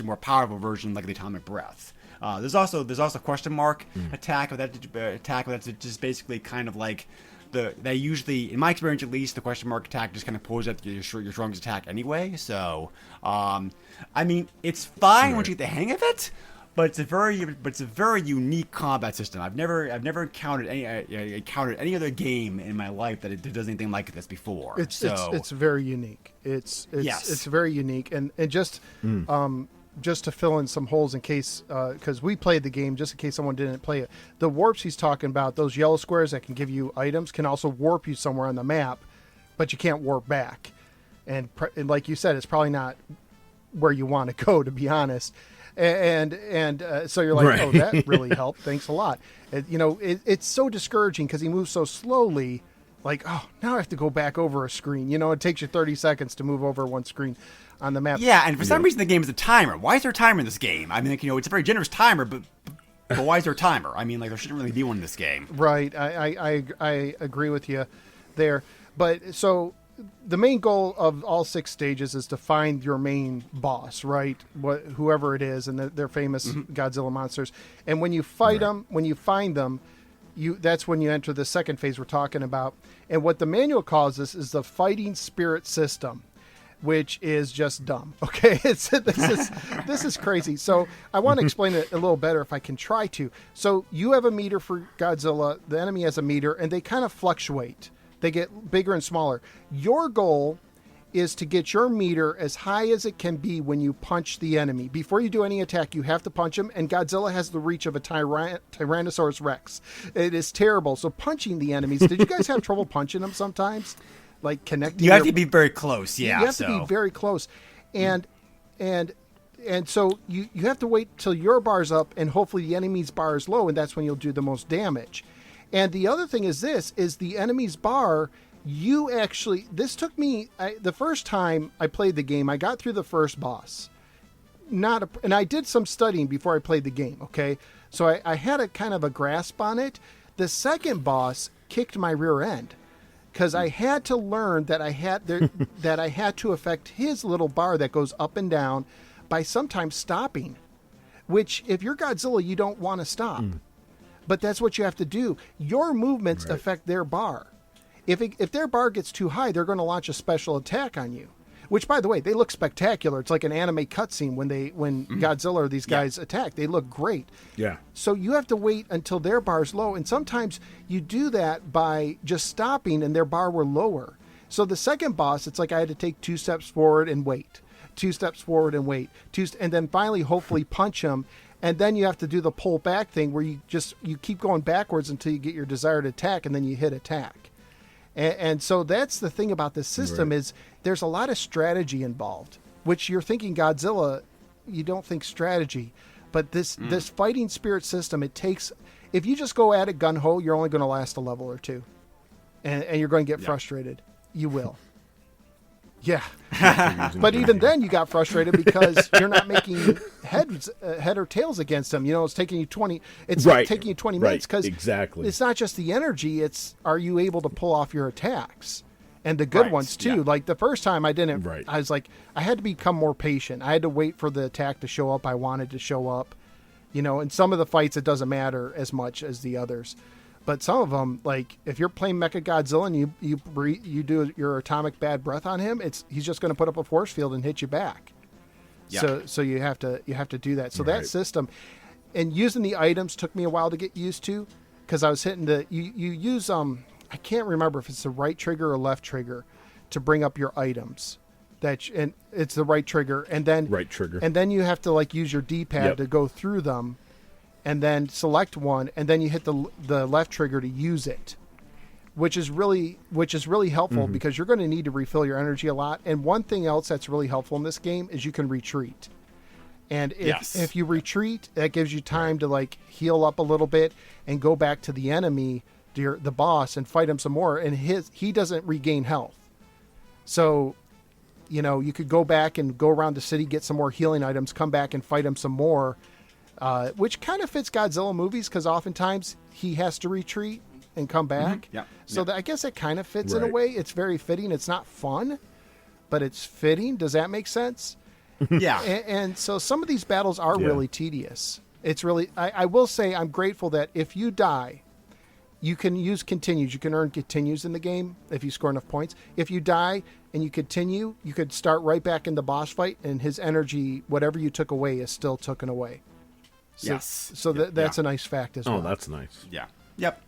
more powerful version like the atomic breath. There's also question mark attack, but that's just basically kind of like they usually, in my experience at least, the question mark attack just kind of pulls at your strongest attack anyway. So, I mean, it's fine once you get the hang of it, but it's a very unique combat system. I've never encountered any other game in my life that it does anything like this before. It's very unique. It's very unique, and just just to fill in some holes in case, because we played the game, just in case someone didn't play it. The warps he's talking about, those yellow squares that can give you items, can also warp you somewhere on the map, but you can't warp back. And like you said, it's probably not where you want to go, to be honest. And so you're like, oh, that really helped. Thanks a lot. It's so discouraging because he moves so slowly. Like, oh, now I have to go back over a screen. It takes you 30 seconds to move over one screen on the map. Yeah, and for some reason the game is a timer. Why is there a timer in this game? I mean, it's a very generous timer, but why is there a timer? I mean, there shouldn't really be one in this game. Right. I agree with you there. But so the main goal of all 6 stages is to find your main boss, right? Whoever it is, and they're famous Godzilla monsters. And when you fight them, when you find them, that's when you enter the second phase we're talking about. And what the manual calls this is the fighting spirit system, which is just dumb. Okay, this is crazy. So I want to explain it a little better if I can try to. So you have a meter for Godzilla, the enemy has a meter, and they kind of fluctuate. They get bigger and smaller. Your goal is to get your meter as high as it can be when you punch the enemy. Before you do any attack, you have to punch him, and Godzilla has the reach of a Tyrannosaurus Rex. It is terrible. So punching the enemies, did you guys have trouble punching them sometimes? Like connecting? You have to be very close, yeah. You have to be very close. And so you have to wait till your bar's up, and hopefully the enemy's bar is low, and that's when you'll do the most damage. And the other thing is the enemy's bar, this took me, the first time I played the game, I got through the first boss. And I did some studying before I played the game, okay? So I had a kind of a grasp on it. The second boss kicked my rear end, because I had to learn that I had to affect his little bar that goes up and down by sometimes stopping, which if you're Godzilla, you don't want to stop. But that's what you have to do. Your movements affect their bar. If their bar gets too high, they're going to launch a special attack on you. Which, by the way, they look spectacular. It's like an anime cutscene when Godzilla or these guys attack. They look great. Yeah. So you have to wait until their bar's low, and sometimes you do that by just stopping, and their bar were lower. So the second boss, it's like I had to take 2 steps forward and wait, 2 steps forward and wait, and then finally, hopefully, punch him. And then you have to do the pull back thing where you keep going backwards until you get your desired attack, and then you hit attack. And so that's the thing about this system is there's a lot of strategy involved, which you're thinking Godzilla, you don't think strategy. But this fighting spirit system, if you just go at it gun-ho, you're only going to last a level or 2. And you're going to get frustrated. You will. Yeah. But even then you got frustrated because you're not making head or tails against them. It's taking you 20 taking you 20 minutes because it's not just the energy, it's are you able to pull off your attacks? And the good ones too. Yeah. Like the first time I didn't I was like I had to become more patient. I had to wait for the attack to show up I wanted to show up. In some of the fights it doesn't matter as much as the others. But some of them, like if you're playing Mechagodzilla and you do your atomic bad breath on him, he's just going to put up a force field and hit you back. Yeah. So you have to do that. So that system, and using the items took me a while to get used to, because I was hitting you use I can't remember if it's the right trigger or left trigger to bring up your items. And it's the right trigger, and then you have to use your D-pad to go through them. And then select one, and then you hit the left trigger to use it, which is really helpful because you're going to need to refill your energy a lot. And one thing else that's really helpful in this game is you can retreat. And if you retreat, that gives you time to heal up a little bit and go back to the enemy, the boss, and fight him some more. And he doesn't regain health, so you could go back and go around the city, get some more healing items, come back and fight him some more. Which kind of fits Godzilla movies because oftentimes he has to retreat and come back. I guess it kind of fits in a way. It's very fitting. It's not fun, but it's fitting. Does that make sense? Yeah. And so some of these battles are really tedious. It's really, I will say I'm grateful that if you die you can use continues. You can earn continues in the game if you score enough points. If you die and you continue, you could start right back in the boss fight, and his energy, whatever you took away, is still taken away. So, Yes. So that's a nice fact as well. Oh, that's nice. Yeah. Yep.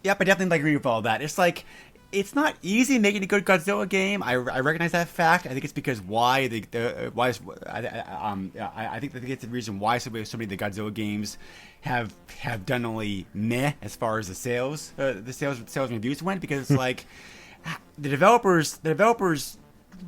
Yep. I definitely agree with all that. It's like, it's not easy making a good Godzilla game. I recognize that fact. I think it's because I think it's the reason why so many of the Godzilla games have done only meh as far as the sales and reviews went, because it's like the developers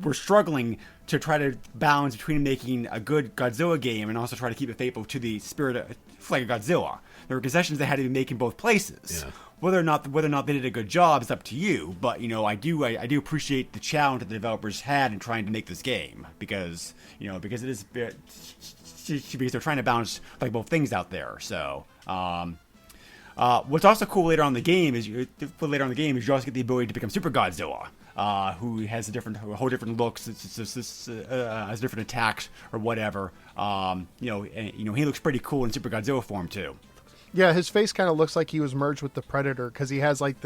were struggling to try to balance between making a good Godzilla game and also try to keep it faithful to the spirit of like Godzilla. There were concessions they had to be making both places. Yeah. Whether or not they did a good job is up to you, but I do appreciate the challenge that the developers had in trying to make this game, because it is because they're trying to balance like both things out there. So what's also cool later on in the game is you also get the ability to become Super Godzilla, who has a whole different looks, has different attacks or whatever. He looks pretty cool in Super Godzilla form too. Yeah, his face kind of looks like he was merged with the Predator, because he has like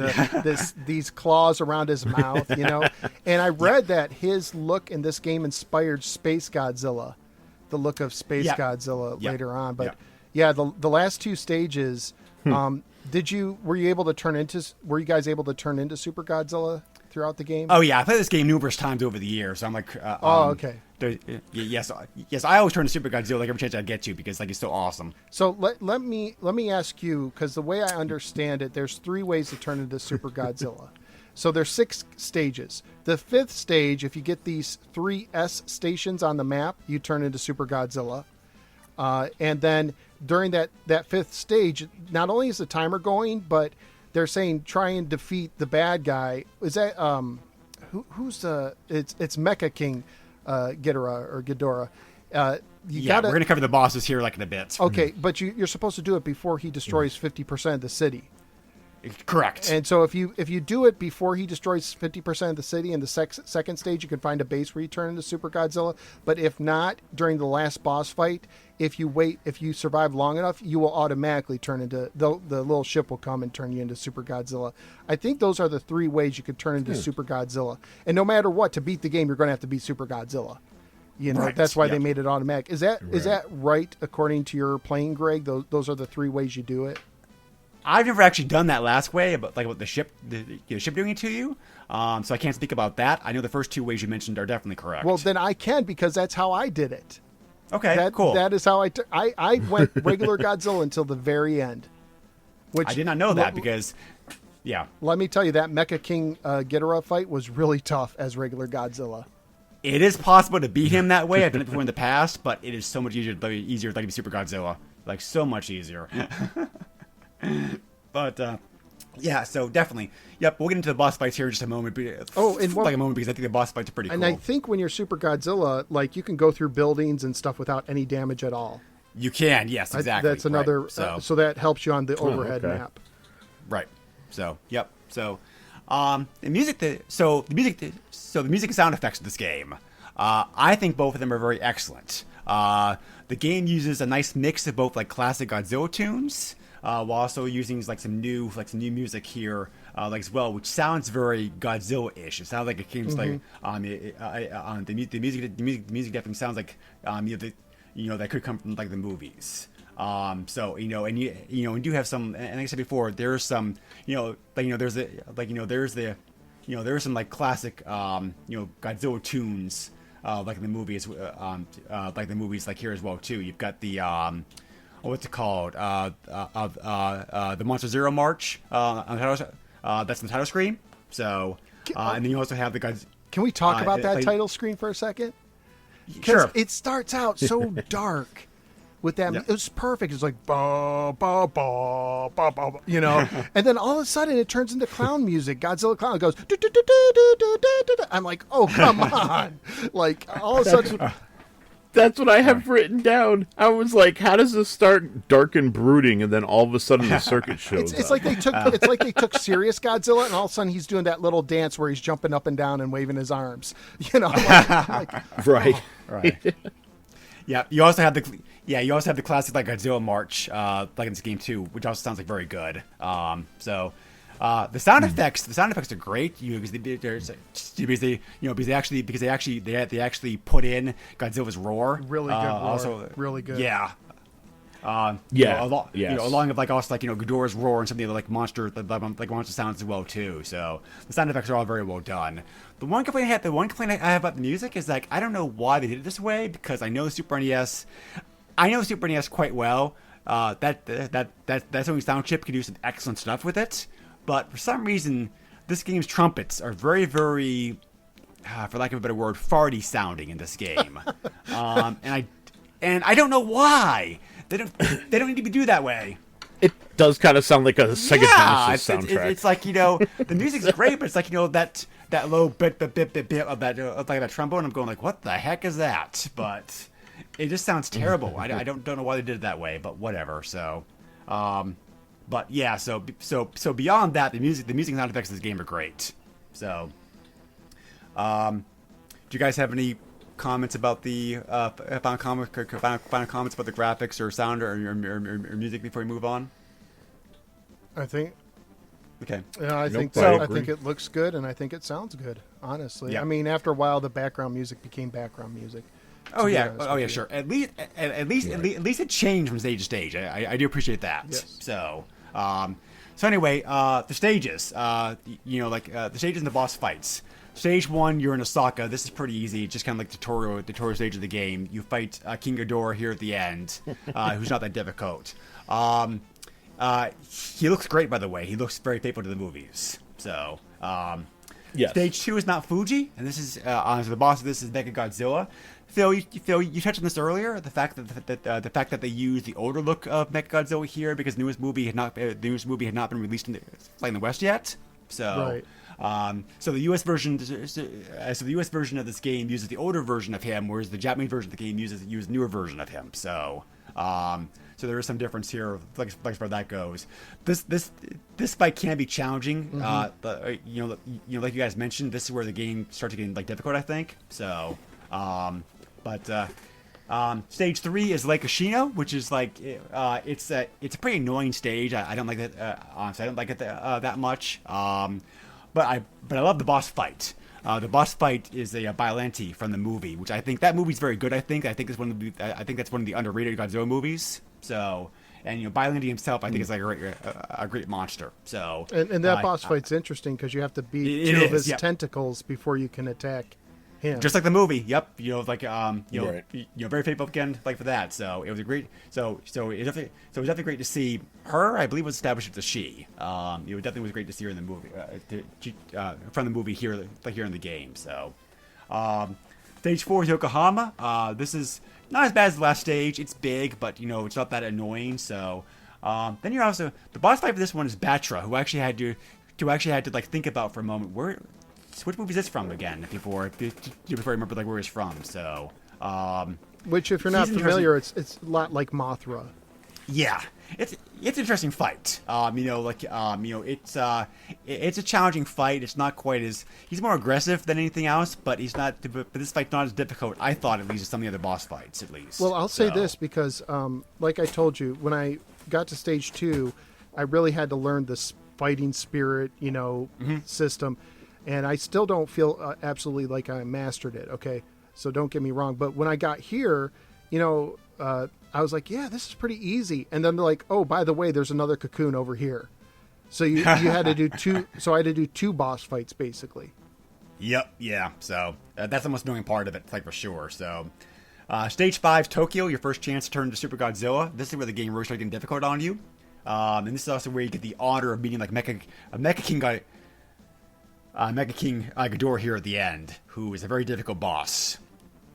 these claws around his mouth, And I read that his look in this game inspired Space Godzilla, the look of Space Godzilla later on. But the last two stages, were you guys able to turn into Super Godzilla throughout the game? Oh yeah, I played this game numerous times over the years, so I'm like, okay. Yes. I always turn to Super Godzilla like every chance I get to, because like it's so awesome. So let me ask you, because the way I understand it, there's 3 ways to turn into Super Godzilla. So there's 6 stages. The 5th stage, if you get these 3 S stations on the map, you turn into Super Godzilla. And then during that 5th stage, not only is the timer going, but they're saying try and defeat the bad guy. Is that it's Mecha King Ghidorah. We're going to cover the bosses here like in a bit. Okay, but you're supposed to do it before he destroys 50% of the city. Correct. And so if you do it before he destroys 50% of the city in the second stage, you can find a base where you turn into Super Godzilla. But if not, during the last boss fight, if you survive long enough, you will automatically turn into the little ship will come and turn you into Super Godzilla. I think those are the 3 ways you could turn into Super Godzilla. And no matter what, to beat the game, you're going to have to beat Super Godzilla. Right. That's why they made it automatic. Is that right according to your playing, Greg? Those are the 3 ways you do it. I've never actually done that last way, but like with the ship doing it to you. So I can't speak about that. I know the first 2 ways you mentioned are definitely correct. Well, then I can, because that's how I did it. Okay, cool. That is how I went regular Godzilla until the very end. Which I did not know that because, yeah. Let me tell you, that Mecha King Ghidorah fight was really tough as regular Godzilla. It is possible to beat him that way. I've done it before in the past, but it is so much easier to be Super Godzilla. Like, so much easier. But so definitely, yep. We'll get into the boss fights here in just a moment. Because I think the boss fights are pretty cool. And I think when you're Super Godzilla, like you can go through buildings and stuff without any damage at all. You can, yes, exactly. That's another. Right. So that helps you on the overhead map. Right. So yep. So the music and sound effects of this game, I think both of them are very excellent. The game uses a nice mix of both like classic Godzilla tunes. While also using like some new music here, as well, which sounds very Godzilla-ish. It sounds like it came like the music definitely sounds like that could come from like the movies. So and you have some, and like I said before, there's some there's some like classic Godzilla tunes like in the movies, like the movies like here as well too. You've got the what's it called? The Monster Zero March. That's in the title screen. So, and then you also have the guys. Can we talk about that title screen for a second? Sure. It starts out so dark with that. It was perfect. It's like ba ba ba ba ba, and then all of a sudden it turns into clown music. Godzilla clown goes. Do, do, do, do, do, do, do, do. I'm like, oh come on! Like all of a sudden. That's what I have written down. I was like, how does this start dark and brooding, and then all of a sudden the circuit shows it's up? Like they took serious Godzilla, and all of a sudden he's doing that little dance where he's jumping up and down and waving his arms. Right. Right. Yeah, you also have the classic like Godzilla march like in this game too, which also sounds like very good. The sound effects are great. Because they actually put in Godzilla's roar. Really good roar. Also, really good. Yeah. Yes. Along with like also like Ghidorah's roar and some of the like monster sounds as well too. So the sound effects are all very well done. The one complaint I have about the music is like I don't know why they did it this way because I know Super NES quite well. That Sony sound chip can do some excellent stuff with it, but for some reason this game's trumpets are very very, for lack of a better word, farty sounding in this game, and I don't know why. They don't need to be that way. It does kind of sound like a Sega Genesis soundtrack. It's like the music's great, but it's like that low bit of that trombone. I'm going like, what the heck is that? But it just sounds terrible. I don't know why they did it that way, but whatever. So, but yeah. So beyond that, the music and sound effects of this game are great. So, do you guys have any comments about the final comments about the graphics or sound or music before we move on? I think. Okay. Yeah, I think it looks good and I think it sounds good. Honestly, Yeah. I mean, after a while, the background music became background music. Oh yeah, sure. At least it changed from stage to stage. I do appreciate that. Yes. So anyway, the stages. The stages and the boss fights. Stage 1, you're in Osaka. This is pretty easy. Just kind of like the tutorial stage of the game. You fight King Ghidorah here at the end, who's not that difficult. He looks great, by the way. He looks very faithful to the movies. So, yes. Stage 2 is Mount Fuji, and this is so the boss of this is Mecha Godzilla. Phil, you touched on this earlier. The fact that they use the older look of Mecha Godzilla here because the newest movie had not been released in the West yet. So. Right. So the U.S. version of this game uses the older version of him, whereas the Japanese version of the game uses the newer version of him. So there is some difference here, like as far as that goes. This fight can be challenging. Like you guys mentioned, this is where the game starts getting like difficult, I think. So, stage 3 is Lake Ashino, which is like it's a pretty annoying stage. I don't like that. Honestly, I don't like it that much. But I love the boss fight. The boss fight is a Biollante from the movie, which I think that movie's very good. I think that's one of the underrated Godzilla movies. So, and Biollante himself, I think is like a great monster. So, and that boss fight's interesting because you have to beat two of his tentacles before you can attack him. Just like the movie. Yep. Right. Very faithful again, like for that. So it was a great. So it was definitely great to see her. I believe was established as a she. It definitely was great to see her in the movie, from the movie here, like here in the game. So, stage 4 is Yokohama. This is not as bad as the last stage. It's big, but it's not that annoying. So, then you're also the boss fight for this one is Batra, who actually had to like think about for a moment which movie is this from again? Before I remember like where it's from. So, which if you're not familiar, it's a lot like Mothra. Yeah, it's an interesting fight. It's a challenging fight. It's not quite as he's more aggressive than anything else, but But this fight's not as difficult, I thought, at least as some of the other boss fights, at least. Well, I'll say this because, like I told you, when I got to stage 2, I really had to learn this fighting spirit, system. And I still don't feel absolutely like I mastered it, okay? So don't get me wrong. But when I got here, I was like, yeah, this is pretty easy. And then they're like, oh, by the way, there's another cocoon over here. So you had to do two. So I had to do 2 boss fights, basically. Yep, yeah. So that's the most annoying part of it, like for sure. So stage 5, Tokyo, your first chance to turn into Super Godzilla. This is where the game really starts getting difficult on you. And this is also where you get the honor of meeting like Mecha King Ghidorah here at the end, who is a very difficult boss.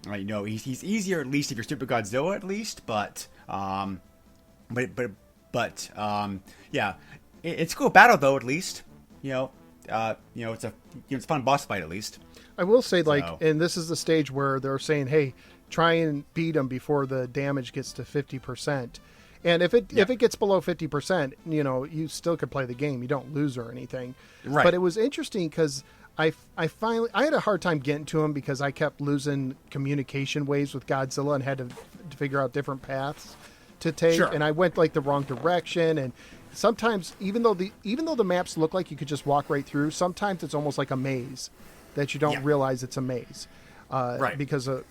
Right, he's easier at least if you're Super Godzilla at least, but yeah, it's a cool battle though at least. It's a fun boss fight at least. I will say and this is the stage where they're saying, hey, try and beat him before the damage gets to 50%. And if it gets below 50%, you still could play the game. You don't lose or anything. Right. But it was interesting because I finally I had a hard time getting to him because I kept losing communication waves with Godzilla and had to figure out different paths to take, Sure. and I went like the wrong direction. And sometimes even though the maps look like you could just walk right through, sometimes it's almost like a maze that you don't Yeah. realize it's a maze, Right. because of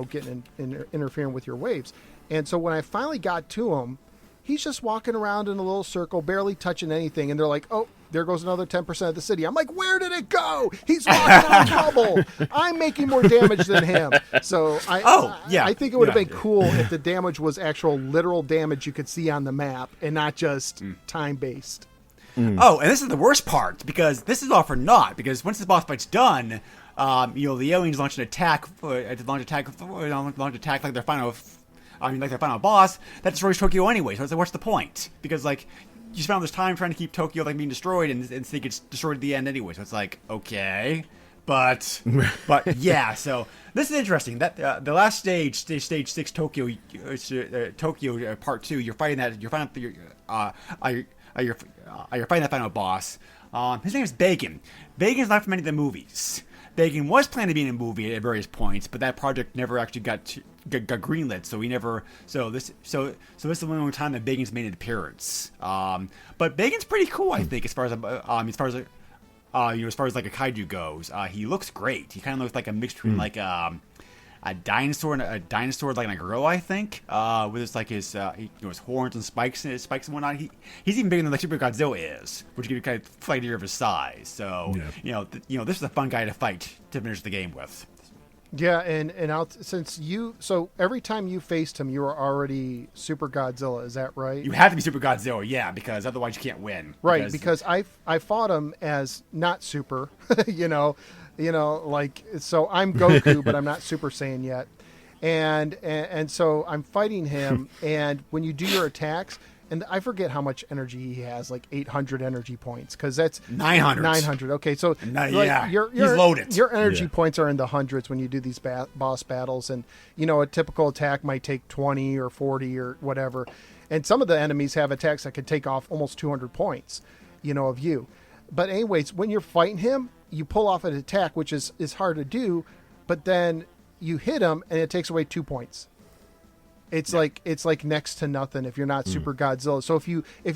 getting interfering with your waves. And so when I finally got to him, he's just walking around in a little circle, barely touching anything. And they're like, oh, there goes another 10% of the city. I'm like, where did it go? He's walking on bubble. I'm making more damage than him. So I think it would have been cool if the damage was actual literal damage you could see on the map and not just time-based. Oh, and this is the worst part, because this is all for naught, because once the boss fight's done, the aliens launch an attack, like their final... like their final boss, that destroys Tokyo anyway. So it's like, what's the point? Because like you spend all this time trying to keep Tokyo like being destroyed, and it gets destroyed at the end anyway. So it's like, okay, but yeah. So this is interesting. That the last stage 6, Tokyo Part 2. You're fighting that. You're fighting that final boss. His name is Bacon. Bacon's not from any of the movies. Bacon was planning to be in a movie at various points, but that project never actually got greenlit. So he never. So this is the only time that Bacon's made an appearance. But Bacon's pretty cool, I think, as far as like a kaiju goes. He looks great. He kind of looks like a mix between like a dinosaur and a gorilla, I think. With his his horns and spikes and whatnot. He's even bigger than like Super Godzilla is, which gives you kind of an idea of his size. So this is a fun guy to fight to finish the game with. Yeah, and so every time you faced him, you were already Super Godzilla. Is that right? You have to be Super Godzilla, yeah, because otherwise you can't win. Right, because I fought him as not super, like, so I'm Goku, but I'm not Super Saiyan yet, and so I'm fighting him, and when you do your attacks, and I forget how much energy he has, like 800 energy points, because that's 900. 900. Okay, so he's loaded. Your energy points are in the hundreds when you do these boss battles, and a typical attack might take 20 or 40 or whatever, and some of the enemies have attacks that could take off almost 200 points, of you. But anyways, when you're fighting him, you pull off an attack, which is hard to do, but then you hit him and it takes away 2 points. It's like next to nothing if you're not Super Godzilla. So if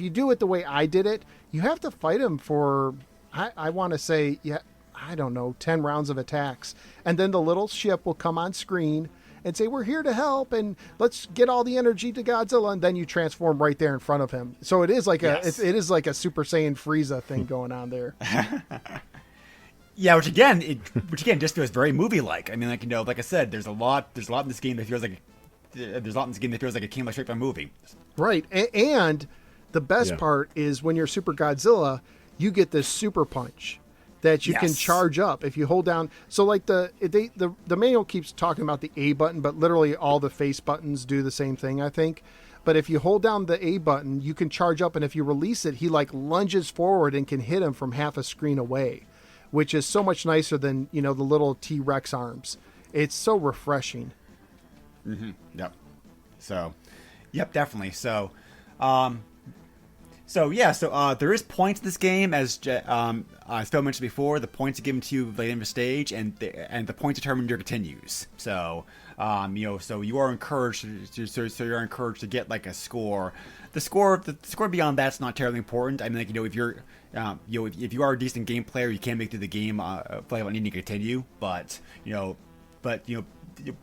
you do it the way I did it, you have to fight him for I want to say, I don't know, 10 rounds of attacks, and then the little ship will come on screen and say, we're here to help, and let's get all the energy to Godzilla, and then you transform right there in front of him. So it is like it is like a Super Saiyan Frieza thing going on there. Yeah, which again just feels very movie-like. I mean, like I said, there's a lot in this game that feels like it came straight from a movie. Right, and the best part is when you're Super Godzilla, you get this super punch that you can charge up if you hold down. So like the manual keeps talking about the A button, but literally all the face buttons do the same thing, I think. But if you hold down the A button, you can charge up, and if you release it, he like lunges forward and can hit him from half a screen away, which is so much nicer than the little T-Rex arms. It's so refreshing. Mm-hmm. Yep. So, yep, definitely. So, there is points in this game, as Phil mentioned before. The points are given to you late in the stage, and the points determine your continues. So, so you are encouraged. So you're encouraged to get like a score. The score beyond that's not terribly important. I mean, if you're, if you are a decent game player, you can make it through the game without needing to continue. But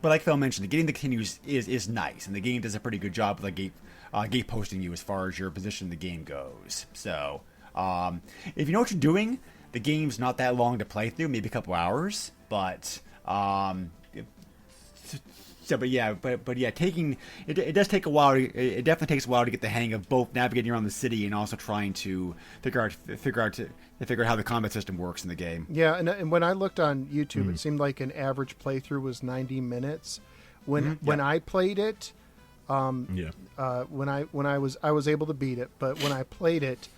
like Phil mentioned, getting the continues is nice, and the game does a pretty good job of like gate posting you as far as your position in the game goes. So, if you know what you're doing, the game's not that long to play through, maybe a couple hours. But taking it does take a while. It definitely takes a while to get the hang of both navigating around the city and also trying to figure out how the combat system works in the game. Yeah, and when I looked on YouTube, it seemed like an average playthrough was 90 minutes. When I played it, when I was able to beat it, but when I played it,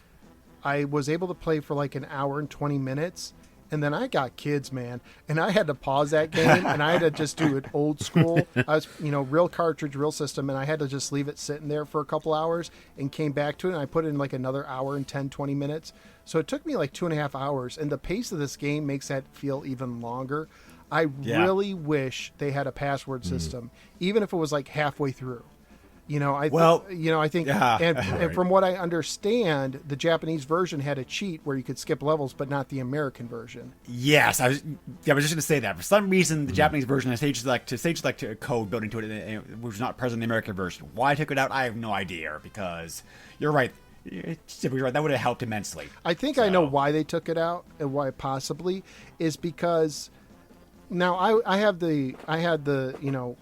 I was able to play for like an hour and 20 minutes, And then I got kids, man, and I had to pause that game, and I had to just do it old school. I was, real cartridge, real system, and I had to just leave it sitting there for a couple hours and came back to it, and I put in like another hour and 10, 20 minutes. So it took me like 2.5 hours, and the pace of this game makes that feel even longer. I really wish they had a password system, even if it was like halfway through. I think, and from what I understand, the Japanese version had a cheat where you could skip levels, but not the American version. Yes, I was just going to say that. For some reason, the Japanese version has stage select code built into it, which was not present in the American version. Why I took it out, I have no idea. Because you're right, that would have helped immensely. I think I know why they took it out, and why possibly is because. Now I had the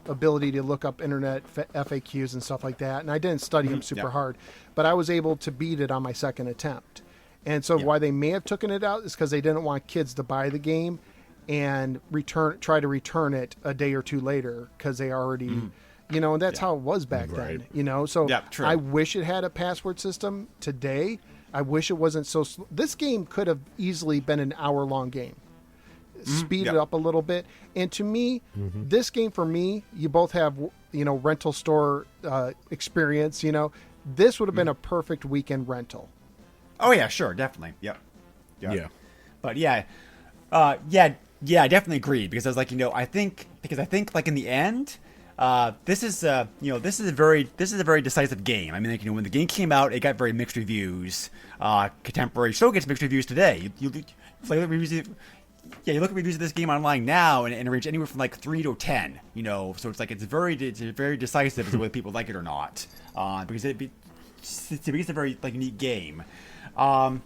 ability to look up internet FAQs and stuff like that, and I didn't study them super hard, but I was able to beat it on my second attempt. And so why they may have taken it out is because they didn't want kids to buy the game and try to return it a day or two later because they already, and that's how it was back then. So true. I wish it had a password system today. I wish it wasn't so. This game could have easily been an hour-long game. Speed it up a little bit, and to me, this game for me, you both have rental store experience. This would have been a perfect weekend rental. Oh yeah, sure, definitely, yep. Yeah. But I definitely agree because I was like, I think like in the end, this is a very decisive game. I mean, like, when the game came out, it got very mixed reviews. Contemporary still gets mixed reviews today. You look at reviews of this game online now, and it ranges anywhere from like 3 to 10. So it's like it's very decisive as to whether people like it or not, because it's a very like unique game. I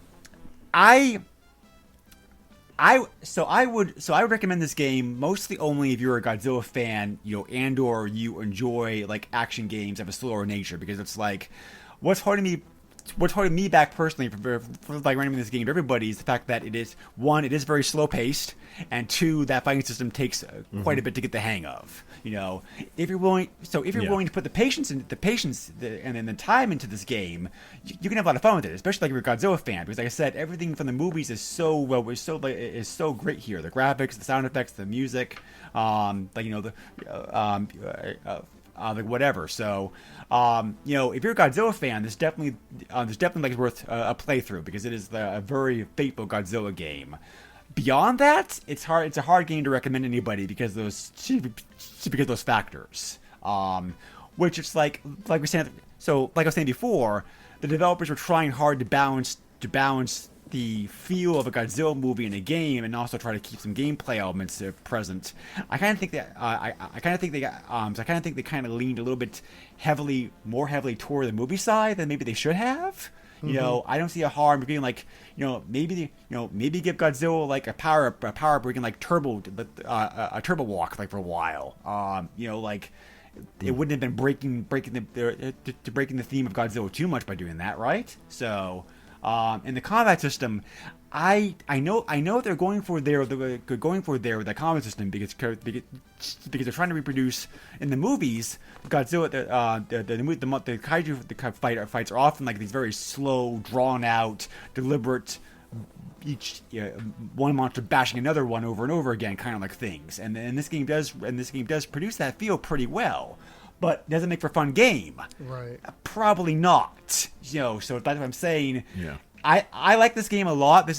would recommend this game mostly only if you're a Godzilla fan, and or you enjoy like action games of a slower nature, because it's like what's holding me back personally for like running this game to everybody is the fact that it is very slow paced, and two, that fighting system takes quite a bit to get the hang of. If you're willing to put the patience and then the time into this game, you can have a lot of fun with it, especially like if you're a Godzilla fan, because like I said, everything from the movies is so great here. The graphics, the sound effects, the music, like whatever. So, if you're a Godzilla fan, this definitely like worth a playthrough, because it is a very faithful Godzilla game. Beyond that, it's hard. It's a hard game to recommend to anybody because of those factors. Which it's like we said. So, like I was saying before, the developers were trying hard to balance the feel of a Godzilla movie in a game, and also try to keep some gameplay elements present. I kind of think they kind of leaned a little bit more heavily toward the movie side than maybe they should have. I don't see a harm in being like, maybe give Godzilla like a power up where he can like a turbo walk like for a while. It wouldn't have been breaking the theme of Godzilla too much by doing that, right? So. In the combat system, I know they're going for there with the combat system because they're trying to reproduce in the movies Godzilla the kaiju fights are often like these very slow, drawn out, deliberate, each one monster bashing another one over and over again, kind of like things. And this game does produce that feel pretty well. But does it make for a fun game? Right. Probably not. So that's what I'm saying. Yeah. I like this game a lot. But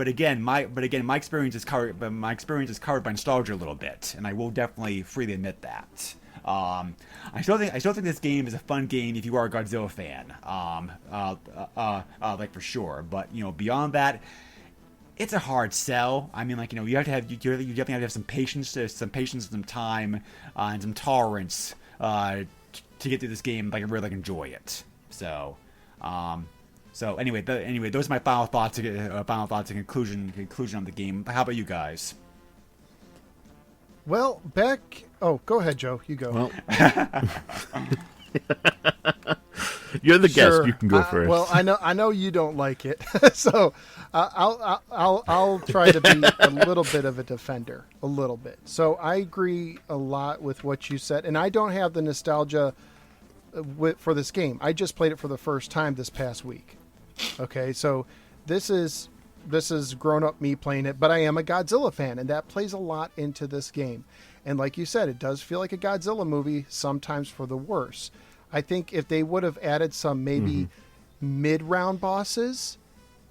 again, my experience is covered by nostalgia a little bit, and I will definitely freely admit that. I still think this game is a fun game if you are a Godzilla fan. Like for sure. But beyond that, it's a hard sell. I mean, like, you definitely have to have some patience, some time, and some tolerance to get through this game. Like, really enjoy it. So, anyway, those are my final thoughts. And conclusion on the game. How about you guys? Well, go ahead, Joe. You go. Well, you're the guest. You can go first. Well, I know you don't like it, so I'll try to be a little bit of a defender, a little bit. So I agree a lot with what you said, and I don't have the nostalgia for this game. I just played it for the first time this past week. Okay, so this is grown up me playing it, but I am a Godzilla fan, and that plays a lot into this game. And like you said, it does feel like a Godzilla movie, sometimes for the worse. I think if they would have added some maybe mid-round bosses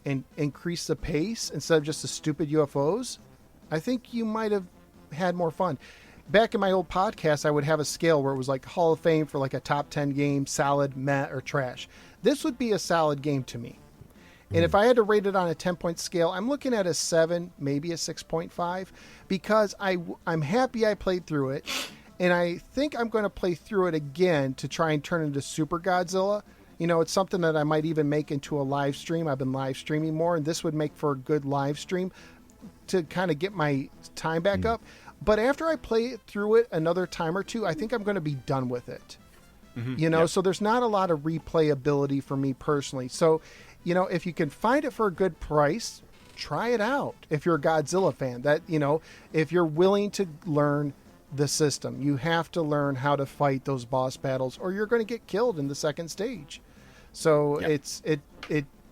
and increased the pace instead of just the stupid UFOs, I think you might have had more fun. Back in my old podcast, I would have a scale where it was like Hall of Fame for like a top 10 game, solid, meh, or trash. This would be a solid game to me. And if I had to rate it on a 10-point scale, I'm looking at a 7, maybe a 6.5, because I'm happy I played through it, and I think I'm going to play through it again to try and turn into Super Godzilla. You know, it's something that I might even make into a live stream. I've been live streaming more, and this would make for a good live stream to kind of get my time back up. But after I play through it another time or two, I think I'm going to be done with it. You know, so there's not a lot of replayability for me personally. So, you know, if you can find it for a good price, try it out. If you're a Godzilla fan, that, you know, if you're willing to learn the system, you have to learn how to fight those boss battles, or you're going to get killed in the second stage. So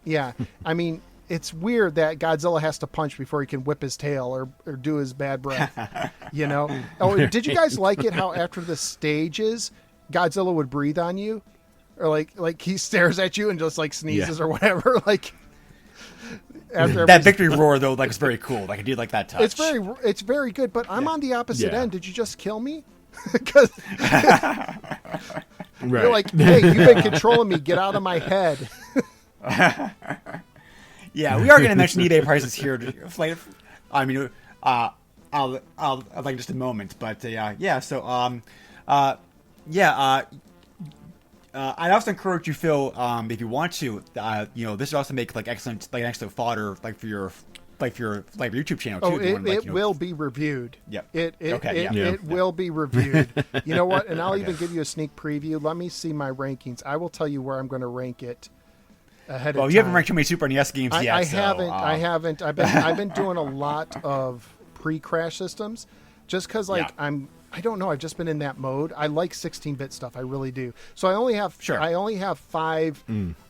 yeah. I mean, it's weird that Godzilla has to punch before he can whip his tail or do his bad breath. You know. Oh, did you guys like it how after the stages, Godzilla would breathe on you? Or like he stares at you and just like sneezes or whatever. Like after that victory roar though, like, it's very cool. Like, I do like that touch. It's very good. But I'm on the opposite end. Did you just kill me? Because you're like, hey, you've been controlling me. Get out of my head. Yeah, we are going to mention eBay prices here. I mean, I'll like just a moment, but yeah. So I'd also encourage you, Phil, if you want to, you know, this would also make like excellent fodder like for your YouTube channel too. Oh, it will be reviewed. Yep. It will be reviewed. You know what? And I'll even give you a sneak preview. Let me see my rankings. I will tell you where I'm going to rank it ahead of time. Well, you haven't ranked too many Super NES games yet. I haven't. I've been doing a lot of pre-crash systems, just because I don't know. I've just been in that mode. I like 16-bit stuff. I really do. So I only have 5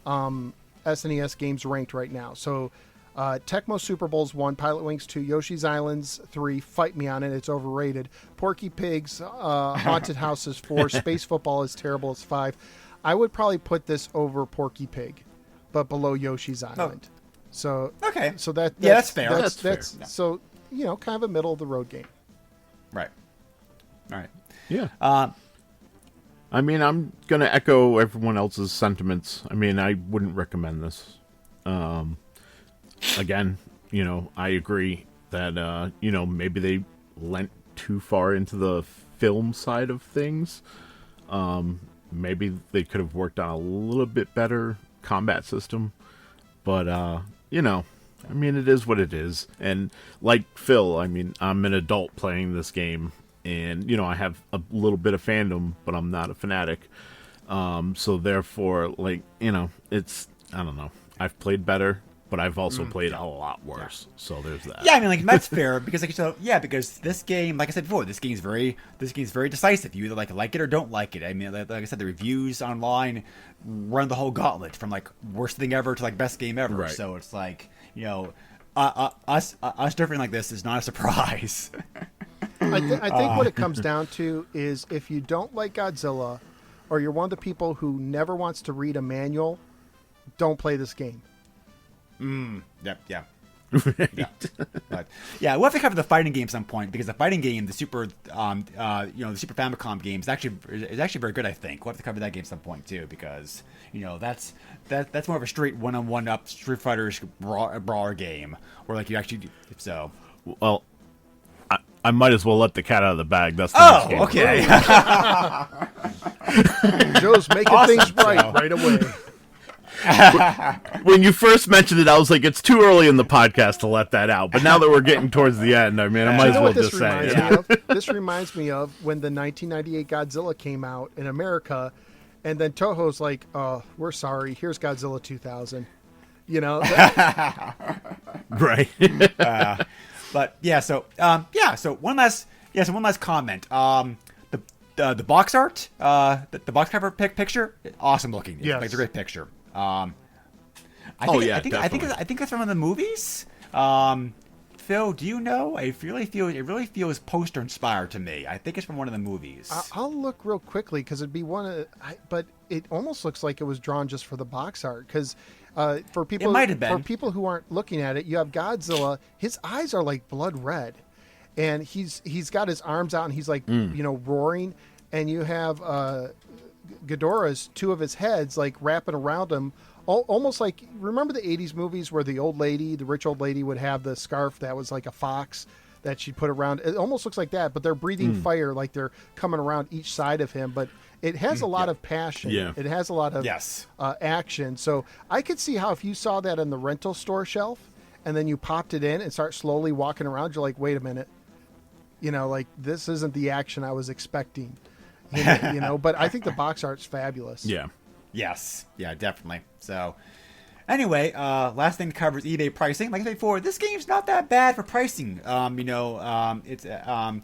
SNES games ranked right now. So Tecmo Super Bowl's 1, Pilot Wings 2, Yoshi's Islands 3, Fight Me on It, it's overrated. Porky Pig's Haunted House is 4, Space Football is terrible, it's 5. I would probably put this over Porky Pig, but below Yoshi's Island. So that's fair. That's fair. So, you know, kind of a middle of the road game. Right. All right. Yeah. I mean, I'm going to echo everyone else's sentiments. I mean, I wouldn't recommend this. Again, you know, I agree that, you know, maybe they lent too far into the film side of things. Maybe they could have worked on a little bit better combat system. But, you know, I mean, it is what it is. And like Phil, I mean, I'm an adult playing this game. And, you know, I have a little bit of fandom, but I'm not a fanatic. So therefore, like, you know, it's, I don't know. I've played better, but I've also played a lot worse. Yeah. So there's that. Yeah, I mean, like, that's fair because, because this game, like I said before, this game's very decisive. You either like it or don't like it. I mean, like I said, the reviews online run the whole gauntlet from like worst thing ever to like best game ever. Right. So it's like, you know, us differing like this is not a surprise. I think what it comes down to is if you don't like Godzilla, or you're one of the people who never wants to read a manual, don't play this game. Yep. Yeah. Yeah. But yeah, we'll have to cover the fighting game at some point because the fighting game, the Super, the Super Famicom game is actually very good. I think we'll have to cover that game at some point too because you know that's more of a straight one-on-one up Street Fighter brawler game where like you actually so. Well, I might as well let the cat out of the bag. That's the game. Okay. Joe's making things right away. When you first mentioned it, I was like, it's too early in the podcast to let that out. But now that we're getting towards the end, I mean, I might as well just say it. This reminds me of when the 1998 Godzilla came out in America, and then Toho's like, "Oh, we're sorry. Here's Godzilla 2000." You know, right? But so one last comment. The box art, the box cover picture, awesome looking. It's a great picture. I think that's from one of the movies. Phil, do you know? It really feels poster inspired to me. I think it's from one of the movies. I'll look real quickly because it'd be but it almost looks like it was drawn just for the box art. Because for people, it might have been. For people who aren't looking at it, you have Godzilla. His eyes are like blood red, and he's got his arms out and he's like roaring. And you have Ghidorah's two of his heads like wrapping around him. Almost like, remember the 80s movies where the rich old lady would have the scarf that was like a fox that she'd put around? It almost looks like that, but they're breathing fire, like they're coming around each side of him. But it has a lot of passion. Yeah. It has a lot of action. So I could see how if you saw that in the rental store shelf and then you popped it in and start slowly walking around, you're like, wait a minute. Like this isn't the action I was expecting. But I think the box art's fabulous. Yeah. Yes. Yeah, definitely. So, anyway, last thing to cover is eBay pricing. Like I said before, this game's not that bad for pricing. It's I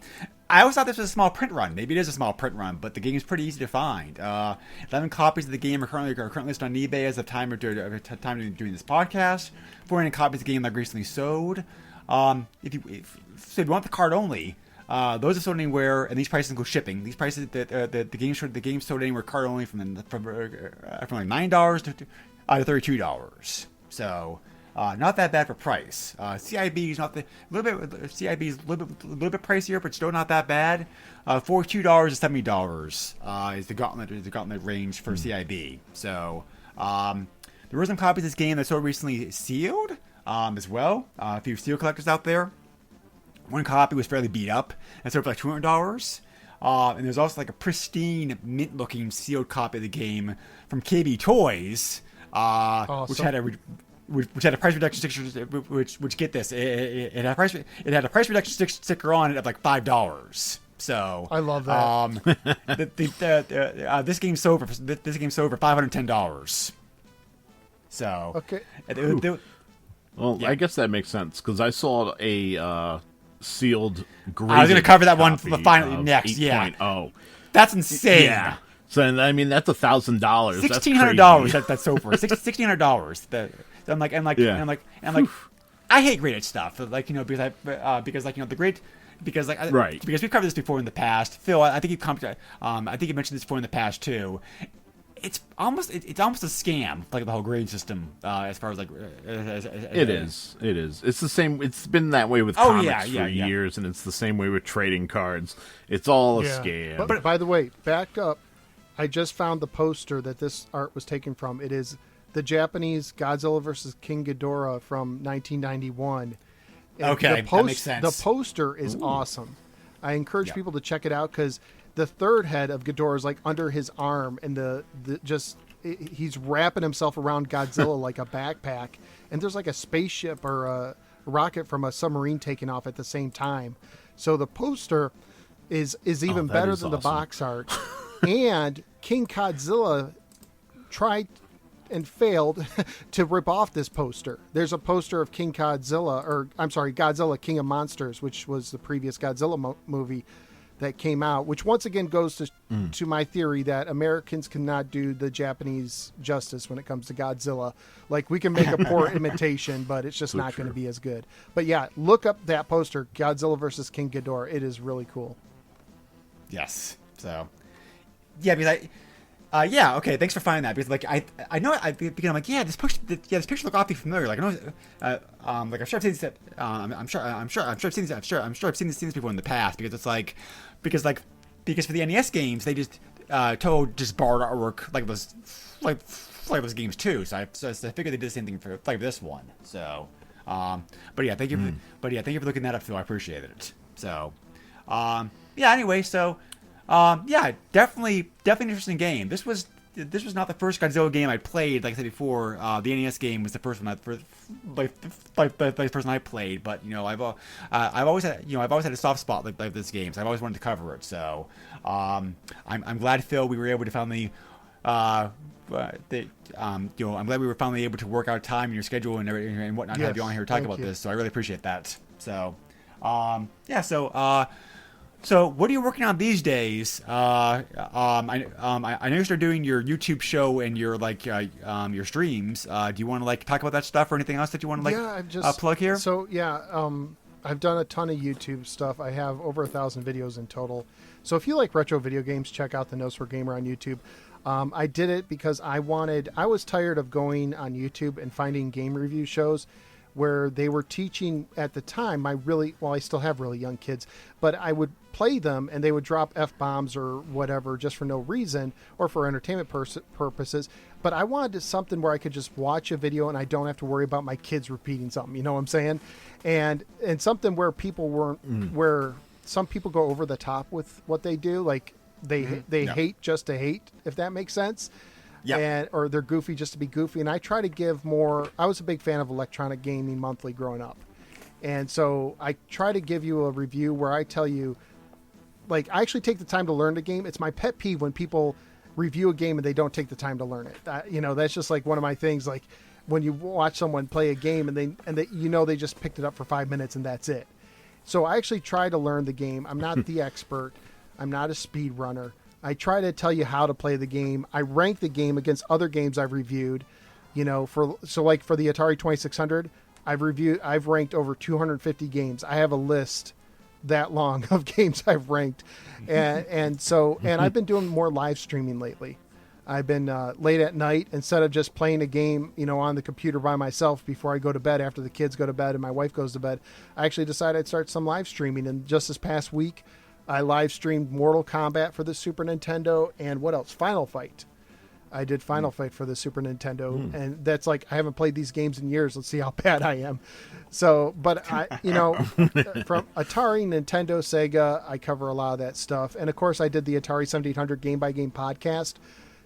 always thought this was a small print run. Maybe it is a small print run, but the game is pretty easy to find. 11 copies of the game are currently listed on eBay as of time of doing this podcast. 400 copies of the game that recently sold. If you want the card only. Those are sold anywhere, and these prices include shipping. These prices, the game sold anywhere card only from like $9 to $32. So not that bad for price. CIB is CIB is a little bit pricier, but still not that bad. $42 to $70 is the gauntlet range for CIB. So there were some copies of this game that sold recently sealed as well. A few seal collectors out there. One copy was fairly beat up and sold for like $200. And there's also like a pristine, mint-looking sealed copy of the game from KB Toys, which had a price reduction sticker. Which get this, it had a price reduction sticker on it of like $5. So I love that. This game sold for $510. So okay. I guess that makes sense because I saw a sealed. I was going to cover that one finally next. 8.0. That's insane. Yeah. So I mean that's $1,000. $1,600. That's so for $1,600. I'm like, I hate graded stuff. Because we've covered this before in the past. Phil, I think you mentioned this before in the past too. It's almost a scam, like the whole grading system, as far as like. It is. It's the same. It's been that way with comics for years, and it's the same way with trading cards. It's all a scam. But by the way, back up. I just found the poster that this art was taken from. It is the Japanese Godzilla vs. King Ghidorah from 1991. And okay, that makes sense. The poster is awesome. I encourage people to check it out because the third head of Ghidorah is like under his arm, and he's wrapping himself around Godzilla like a backpack. And there's like a spaceship or a rocket from a submarine taking off at the same time. So the poster is even better than the box art. And King Godzilla tried and failed to rip off this poster. There's a poster of Godzilla, King of Monsters, which was the previous Godzilla movie that came out, which once again goes to my theory that Americans cannot do the Japanese justice when it comes to Godzilla. Like, we can make a poor imitation, but it's just not going to be as good. But yeah, look up that poster, Godzilla versus King Ghidorah. It is really cool. Yes. So, yeah, because okay, thanks for finding that. Because like I know because I'm like, this picture look awfully familiar. Like I know, like I'm sure I've seen this. I'm sure I've seen this. I'm sure I've seen this before in the past. Because it's like, because for the NES games they just just borrowed artwork like those games too. So I figured they did the same thing for like this one. So, but yeah, thank you. But yeah, thank you for looking that up, Phil. I appreciate it. So, anyway, so. Definitely an interesting game. This was not the first Godzilla game I played. Like I said before, the NES game was the first one the first one I played. But I've always had a soft spot like this game. So I've always wanted to cover it. So I'm glad, Phil, we were able to finally. I'm glad we were finally able to work out time in your schedule and whatnot to have you on here to talk about this. So I really appreciate that. So So, what are you working on these days? I know you're doing your YouTube show and your your streams. Do you want to talk about that stuff or anything else that you want to plug here? So I've done a ton of YouTube stuff. I have over 1,000 videos in total. So if you like retro video games, check out the No Swear Gamer on YouTube. I did it because I was tired of going on YouTube and finding game review shows where they were teaching at the time I still have really young kids, but I would play them and they would drop F-bombs or whatever just for no reason or for entertainment purposes. But I wanted something where I could just watch a video and I don't have to worry about my kids repeating something, you know what I'm saying? And something where people weren't, where some people go over the top with what they do, like they hate just to hate, if that makes sense. Yeah. Or they're goofy just to be goofy. And I try to give more. I was a big fan of Electronic Gaming Monthly growing up. And so I try to give you a review where I tell you, I actually take the time to learn the game. It's my pet peeve when people review a game and they don't take the time to learn it. That's just one of my things. Like when you watch someone play a game and they just picked it up for 5 minutes and that's it. So I actually try to learn the game. I'm not the expert. I'm not a speed runner. I try to tell you how to play the game. I rank the game against other games I've reviewed. For the Atari 2600, I've ranked over 250 games. I have a list that long of games I've ranked, and I've been doing more live streaming lately. I've been late at night instead of just playing a game, on the computer by myself before I go to bed after the kids go to bed and my wife goes to bed. I actually decided I'd start some live streaming, and just this past week, I live streamed Mortal Kombat for the Super Nintendo and what else? Final Fight. I did Final Fight for the Super Nintendo, and that's I haven't played these games in years. Let's see how bad I am. So, but from Atari, Nintendo, Sega, I cover a lot of that stuff. And of course, I did the Atari 7800 Game by Game podcast,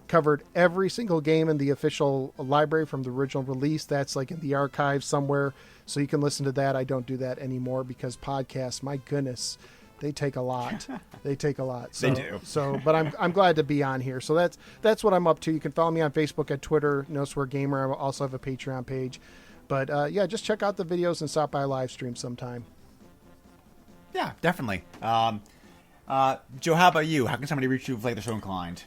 covered every single game in the official library from the original release. That's in the archive somewhere, so you can listen to that. I don't do that anymore because podcasts, my goodness, they take a lot. They take a lot. So, they do. So, but I'm glad to be on here. So that's what I'm up to. You can follow me on Facebook and Twitter, No Swear Gamer. I also have a Patreon page. But just check out the videos and stop by a live stream sometime. Yeah, definitely. Joe, how about you? How can somebody reach you if they're so inclined?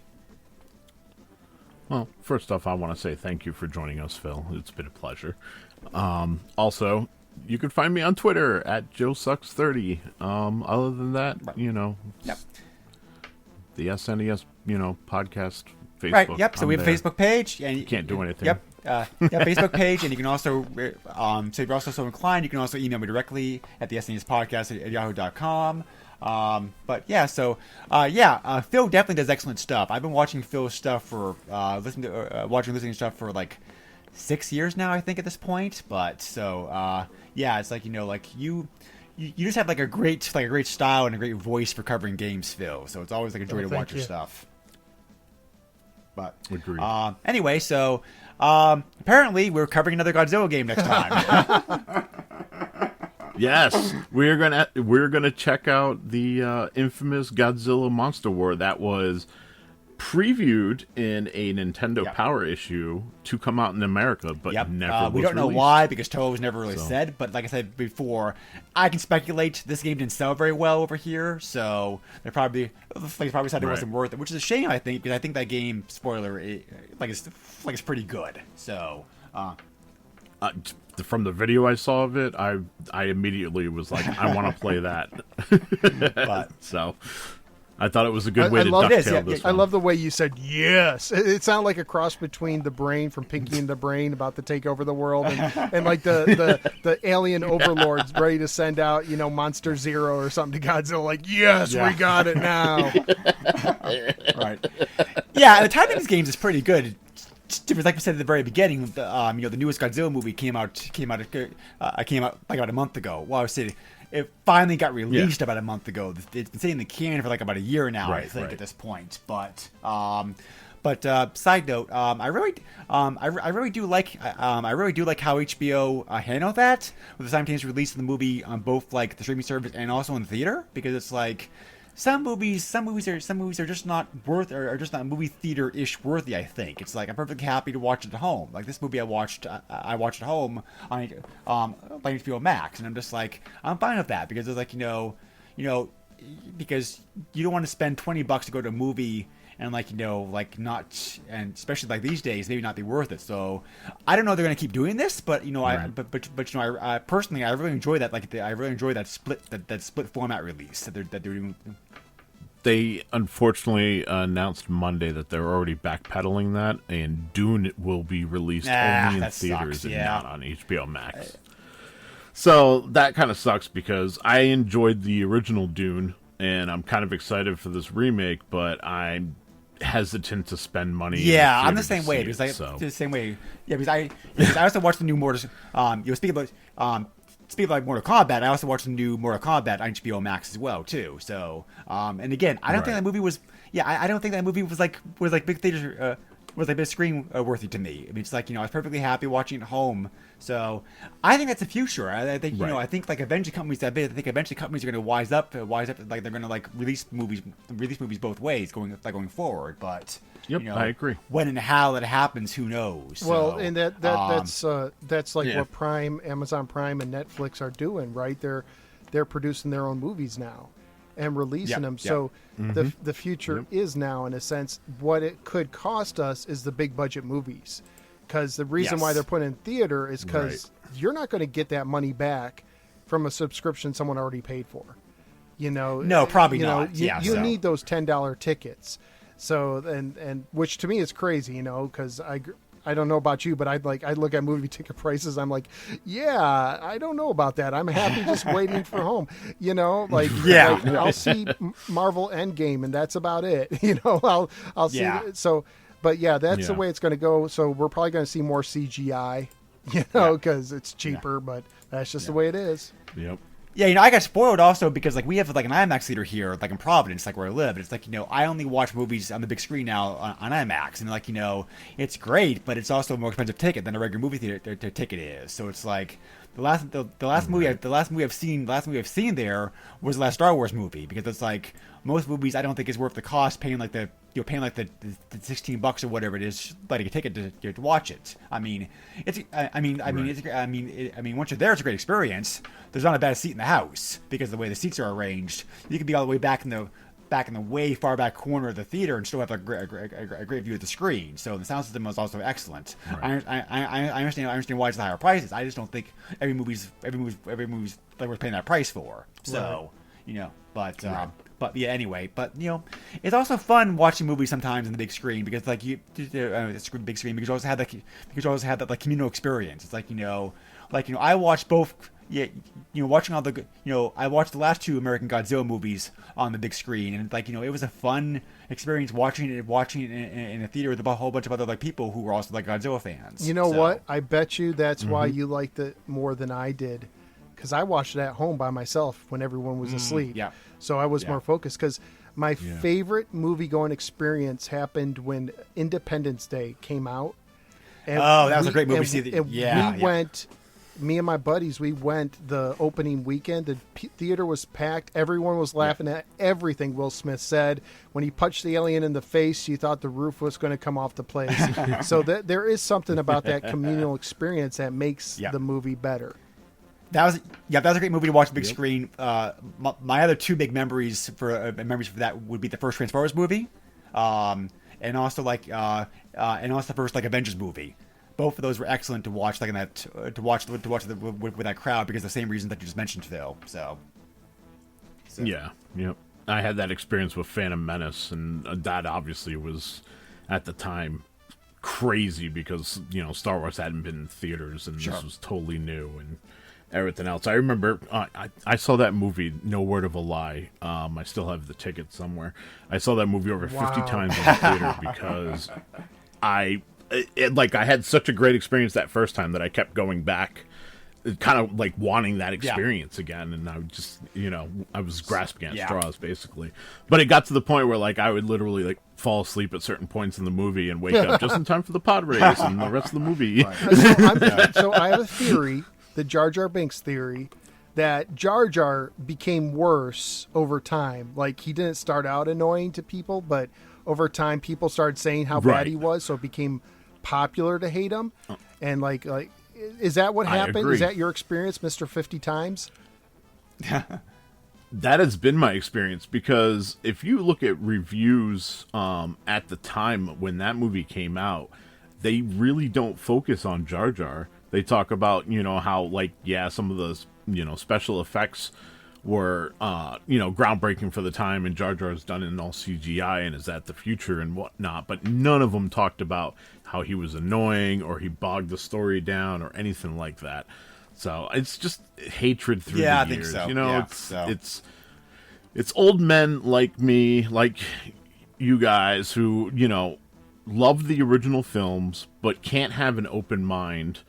Well, first off, I want to say thank you for joining us, Phil. It's been a pleasure. Also, you can find me on Twitter at JoeSucks30. Other than that, Yep. The SNES, podcast, Facebook. Right. Yep. So we have a there. Facebook page, and You can't do anything. Yep. Facebook page, and you can also, so if you're also so inclined, you can also email me directly at the SNES podcast at yahoo.com. Phil definitely does excellent stuff. I've been watching Phil's stuff for listening to stuff for 6 years now, I think, at this point. But so it's you just have a great style and a great voice for covering games, Phil. So it's always a joy to watch your stuff. But agreed. Anyway, so apparently we're covering another Godzilla game next time. Yes, we're gonna check out the infamous Godzilla Monster War that was previewed in a Nintendo Power issue to come out in America, but never was we don't know released. why, because Toho was never really said. But like I said before, I can speculate this game didn't sell very well over here, so they probably decided it wasn't worth it, which is a shame, I think, because I think that game, spoiler, it's pretty good. So. From the video I saw of it, I immediately was like, I want to play that. But so I thought it was a good way to love ducktail this I one. love the way you said yes. It sounded like a cross between the Brain from Pinky and the Brain about to take over the world, and the alien overlords ready to send out Monster Zero or something to Godzilla. We got it now. Right. Yeah, the timing of these games is pretty good. Like we said at the very beginning, the newest Godzilla movie came out about a month ago. Well, I was saying it finally got released about a month ago. It's been sitting in the can for about a year now, I think, at this point. But side note, I really do like how HBO handled that with the simultaneous release of the movie on both the streaming service and also in the theater, because it's some movies are just not movie theater-ish worthy, I think. It's I'm perfectly happy to watch it at home. This movie I watched at home on HBO Max, and I'm just I'm fine with that, because it's because you don't want to spend $20 to go to a movie and not, and especially like these days, maybe not be worth it. So I don't know if they're going to keep doing this, but I personally, I really enjoy that. I really enjoy that split format release that they're doing. They unfortunately announced Monday that they're already backpedaling that, and Dune will be released only in theaters and not on HBO Max. So that kind of sucks because I enjoyed the original Dune, and I'm kind of excited for this remake, but I'm hesitant to spend money. Yeah, I'm the same way because the same way. Yeah, because I also watched the new Mortal. Speaking of like Mortal Kombat, I also watched the new Mortal Kombat on HBO Max as well too. So, and again, I don't think that movie was. Yeah, I don't think that movie was like big theater, was like big screen worthy to me. I mean, it's like I was perfectly happy watching it at home. So, I think that's the future. I think I think like eventually companies that big. I think eventually companies are going to wise up. Like they're going to like release movies both ways going forward. But I agree. When and how that happens, who knows? Well, so, and that's like what Amazon Prime and Netflix are doing, right? They're producing their own movies now and releasing them. So the future is now, in a sense. What it could cost us is the big budget movies, because the reason why they're putting in theater is because you're not going to get that money back from a subscription someone already paid for. No, probably not. You need those $10 tickets. So and which to me is crazy, because I don't know about you, but I look at movie ticket prices. I'm like, yeah, I don't know about that. I'm happy just waiting for home. I'll see Marvel Endgame and that's about it. I'll see. So, but yeah, that's the way it's going to go. So we're probably going to see more CGI, because it's cheaper. But that's just the way it is. Yep. Yeah, I got spoiled also because we have like an IMAX theater here, like in Providence, like where I live. And it's like I only watch movies on the big screen now on IMAX, and it's great, but it's also a more expensive ticket than a regular movie theater ticket is. So it's like the last movie I've seen there was the last Star Wars movie, because it's like most movies I don't think is worth the cost paying like the $16 or whatever it is, like a ticket to watch it. I mean, once you're there, it's a great experience. There's not a bad seat in the house because of the way the seats are arranged. You can be all the way back in the way far back corner of the theater and still have a great view of the screen. So the sound system was also excellent. Right. I understand why it's the higher prices. I just don't think every movie's like worth paying that price for. So but yeah, anyway, it's also fun watching movies sometimes on the big screen because it's big screen because you also have that like communal experience. It's I watched both. Yeah, watching all the I watched the last two American Godzilla movies on the big screen, and it was a fun experience watching it in a theater with a whole bunch of other people who were also like Godzilla fans. What? I bet you that's why you liked it more than I did, because I watched it at home by myself when everyone was asleep. Yeah. So I was more focused, because my favorite movie-going experience happened when Independence Day came out. And that was a great movie. We went, me and my buddies, we went the opening weekend. The theater was packed. Everyone was laughing at everything Will Smith said. When he punched the alien in the face, you thought the roof was going to come off the place. So there is something about that communal experience that makes the movie better. That was a great movie to watch on the big screen. My other two big memories for that would be the first Transformers movie, and also the first Avengers movie. Both of those were excellent to watch with that crowd because of the same reasons that you just mentioned, Phil. So. Yeah, I had that experience with Phantom Menace, and that obviously was at the time crazy because Star Wars hadn't been in theaters, and this was totally new and everything else. I remember I saw that movie, No Word of a Lie. I still have the ticket somewhere. I saw that movie over 50 times in the theater because I had such a great experience that first time that I kept going back, kind of like wanting that experience again. And I would just, I was grasping at straws basically. But it got to the point where I would literally fall asleep at certain points in the movie and wake up just in time for the pod race and the rest of the movie. So I have a theory. The Jar Jar Binks theory, that Jar Jar became worse over time. He didn't start out annoying to people, but over time people started saying how bad he was, so it became popular to hate him. And is that what happened? Is that your experience, Mr. 50 Times? That has been my experience, because if you look at reviews at the time when that movie came out, they really don't focus on Jar Jar. They talk about, how, like, yeah, some of the, special effects were, groundbreaking for the time, and Jar Jar's done in all CGI and is that the future and whatnot, but none of them talked about how he was annoying or he bogged the story down or anything like that. So it's just hatred through the years. I think so. It's old men like me, like you guys, who, love the original films but can't have an open mind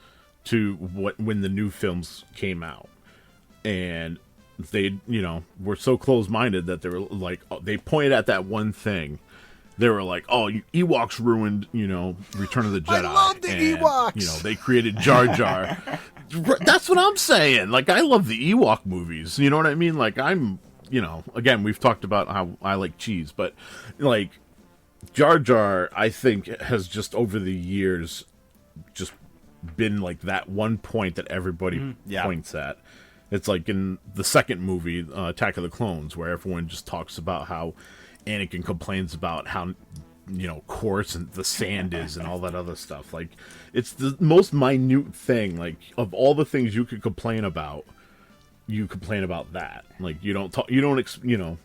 to when the new films came out. And they, were so close-minded that they were like, they pointed at that one thing. They were like, oh, Ewoks ruined, Return of the Jedi. I love the Ewoks! They created Jar Jar. That's what I'm saying. Like, I love the Ewok movies. You know what I mean? Like, I'm, again, we've talked about how I like cheese, but, like, Jar Jar, I think, has just over the years just been, like, that one point that everybody points at. It's like in the second movie, Attack of the Clones, where everyone just talks about how Anakin complains about how, coarse and the sand is and all that other stuff. Like, it's the most minute thing. Like, of all the things you could complain about, you complain about that. Like, you don't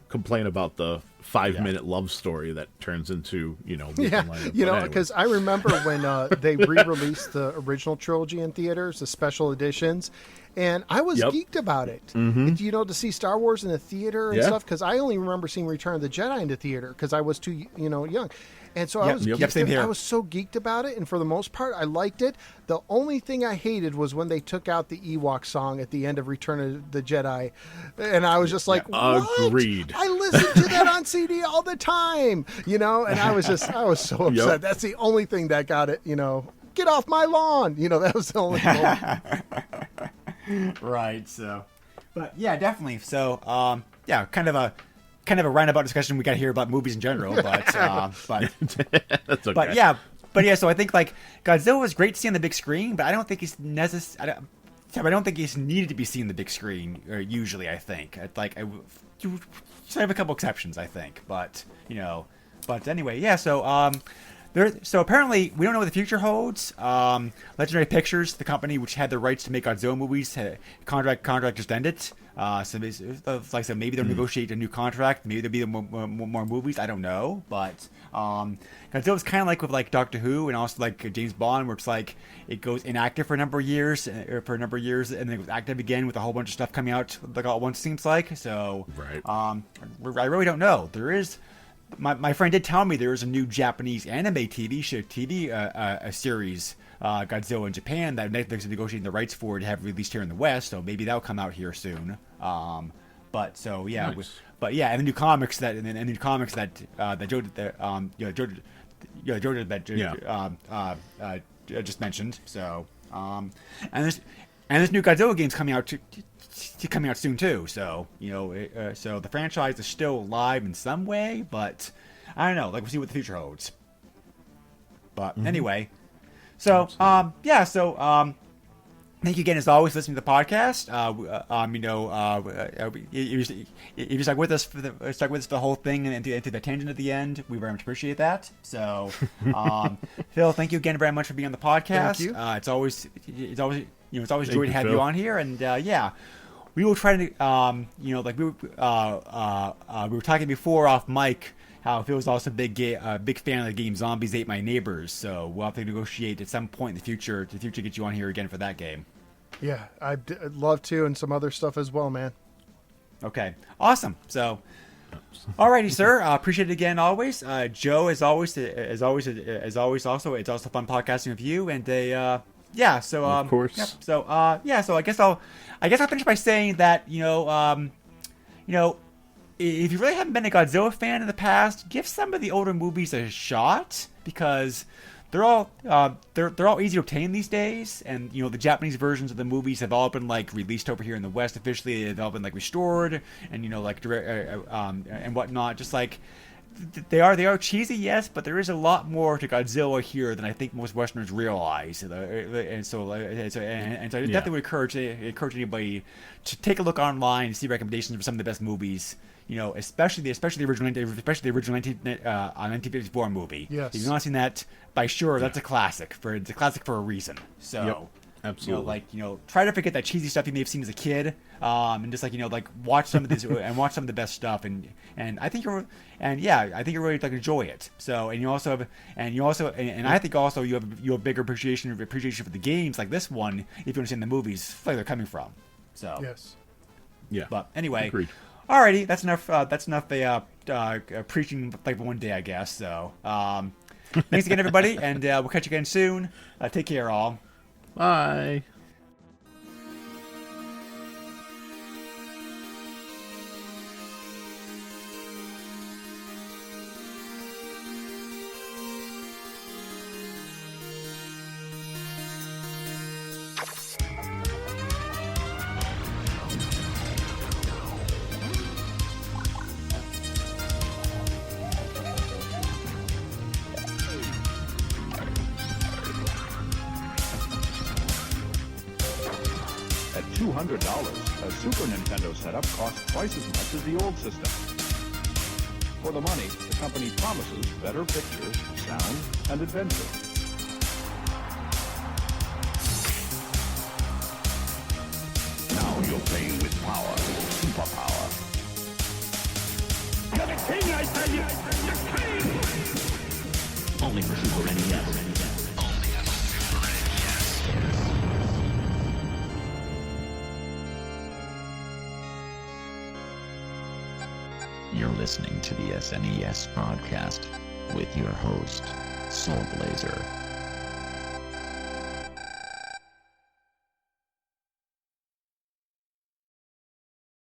complain about the 5-minute love story that turns into, because I remember when they re-released the original trilogy in theaters, the special editions, and I was geeked about it. Mm-hmm. To see Star Wars in the theater and stuff, because I only remember seeing Return of the Jedi in the theater because I was too, young. And so I was I was so geeked about it, and for the most part, I liked it. The only thing I hated was when they took out the Ewok song at the end of Return of the Jedi, and I was just like, "What? Agreed." I listened to that on CD all the time, and I was so upset. Yep. That's the only thing that got it, get off my lawn. That was the only moment. Right. So, but yeah, definitely. So, kind of a roundabout discussion we got here about movies in general, but That's okay. but yeah. So I think, like, Godzilla was great to see on the big screen, but I don't think he's necessary. I don't think he's needed to be seen on the big screen. Usually, I think I have a couple exceptions, I think, but But anyway, yeah. So So apparently, we don't know what the future holds. Legendary Pictures, the company which had the rights to make Godzilla movies, contract just ended. So like I said, maybe they'll negotiate a new contract. Maybe there'll be more movies. I don't know. But Godzilla's kind of like with like Doctor Who and also like James Bond, where it's like it goes inactive for a number of years, and then it goes active again with a whole bunch of stuff coming out like all at once. Seems like so. Right. I really don't know. There is. My friend did tell me there is a new Japanese anime TV series, Godzilla in Japan, that Netflix is negotiating the rights for to have released here in the West. So maybe that'll come out here soon. Nice. And the new comics that Joe just mentioned. So and this new Godzilla game's coming out coming out soon too, so so the franchise is still alive in some way, but I don't know. Like, we'll see what the future holds. But anyway, so thank you again, as always, for listening to the podcast. If you stuck with us for the whole thing and into the tangent at the end, we very much appreciate that. So, Phil, thank you again very much for being on the podcast. Thank you. It's always a joy to have you on here, and we will try to we were talking before off mic how Phil's also a big fan of the game Zombies Ate My Neighbors, so we'll have to negotiate at some point in the future to get you on here again for that game. Yeah, I'd love to, and some other stuff as well, man. Okay, awesome. So, alrighty, sir. Appreciate it again, always. Joe, as always, also, it's also fun podcasting with you, and so of course. Yeah, so I guess I'll finish by saying that if you really haven't been a Godzilla fan in the past, give some of the older movies a shot, because they're all easy to obtain these days, and the Japanese versions of the movies have all been like released over here in the West officially. They've all been like restored and and whatnot. Just like they are cheesy, yes, but there is a lot more to Godzilla here than I think most Westerners realize. And so I definitely would encourage anybody to take a look online and see recommendations for some of the best movies. Especially the original 1954 movie. Yes. If you've not seen that, by sure, that's a classic. It's a classic for a reason. So. Yep. Absolutely. Try to forget that cheesy stuff you may have seen as a kid, and just watch some of this and watch some of the best stuff, and I think you'll really enjoy it. So, and I think also you have bigger appreciation for the games like this one if you understand the movies where they're coming from. So Yes. Yeah. But anyway, Agreed. Alrighty, that's enough. Preaching like one day, I guess. So, thanks again, everybody, and we'll catch you again soon. Take care, all. Bye. At $200, a Super Nintendo setup costs twice as much as the old system. For the money, the company promises better pictures, sound, and adventure. Now you're playing with power, superpower. You're the king, I tell you! The king! Only for Super NES. You're listening to the SNES podcast with your host, Soul Blazer.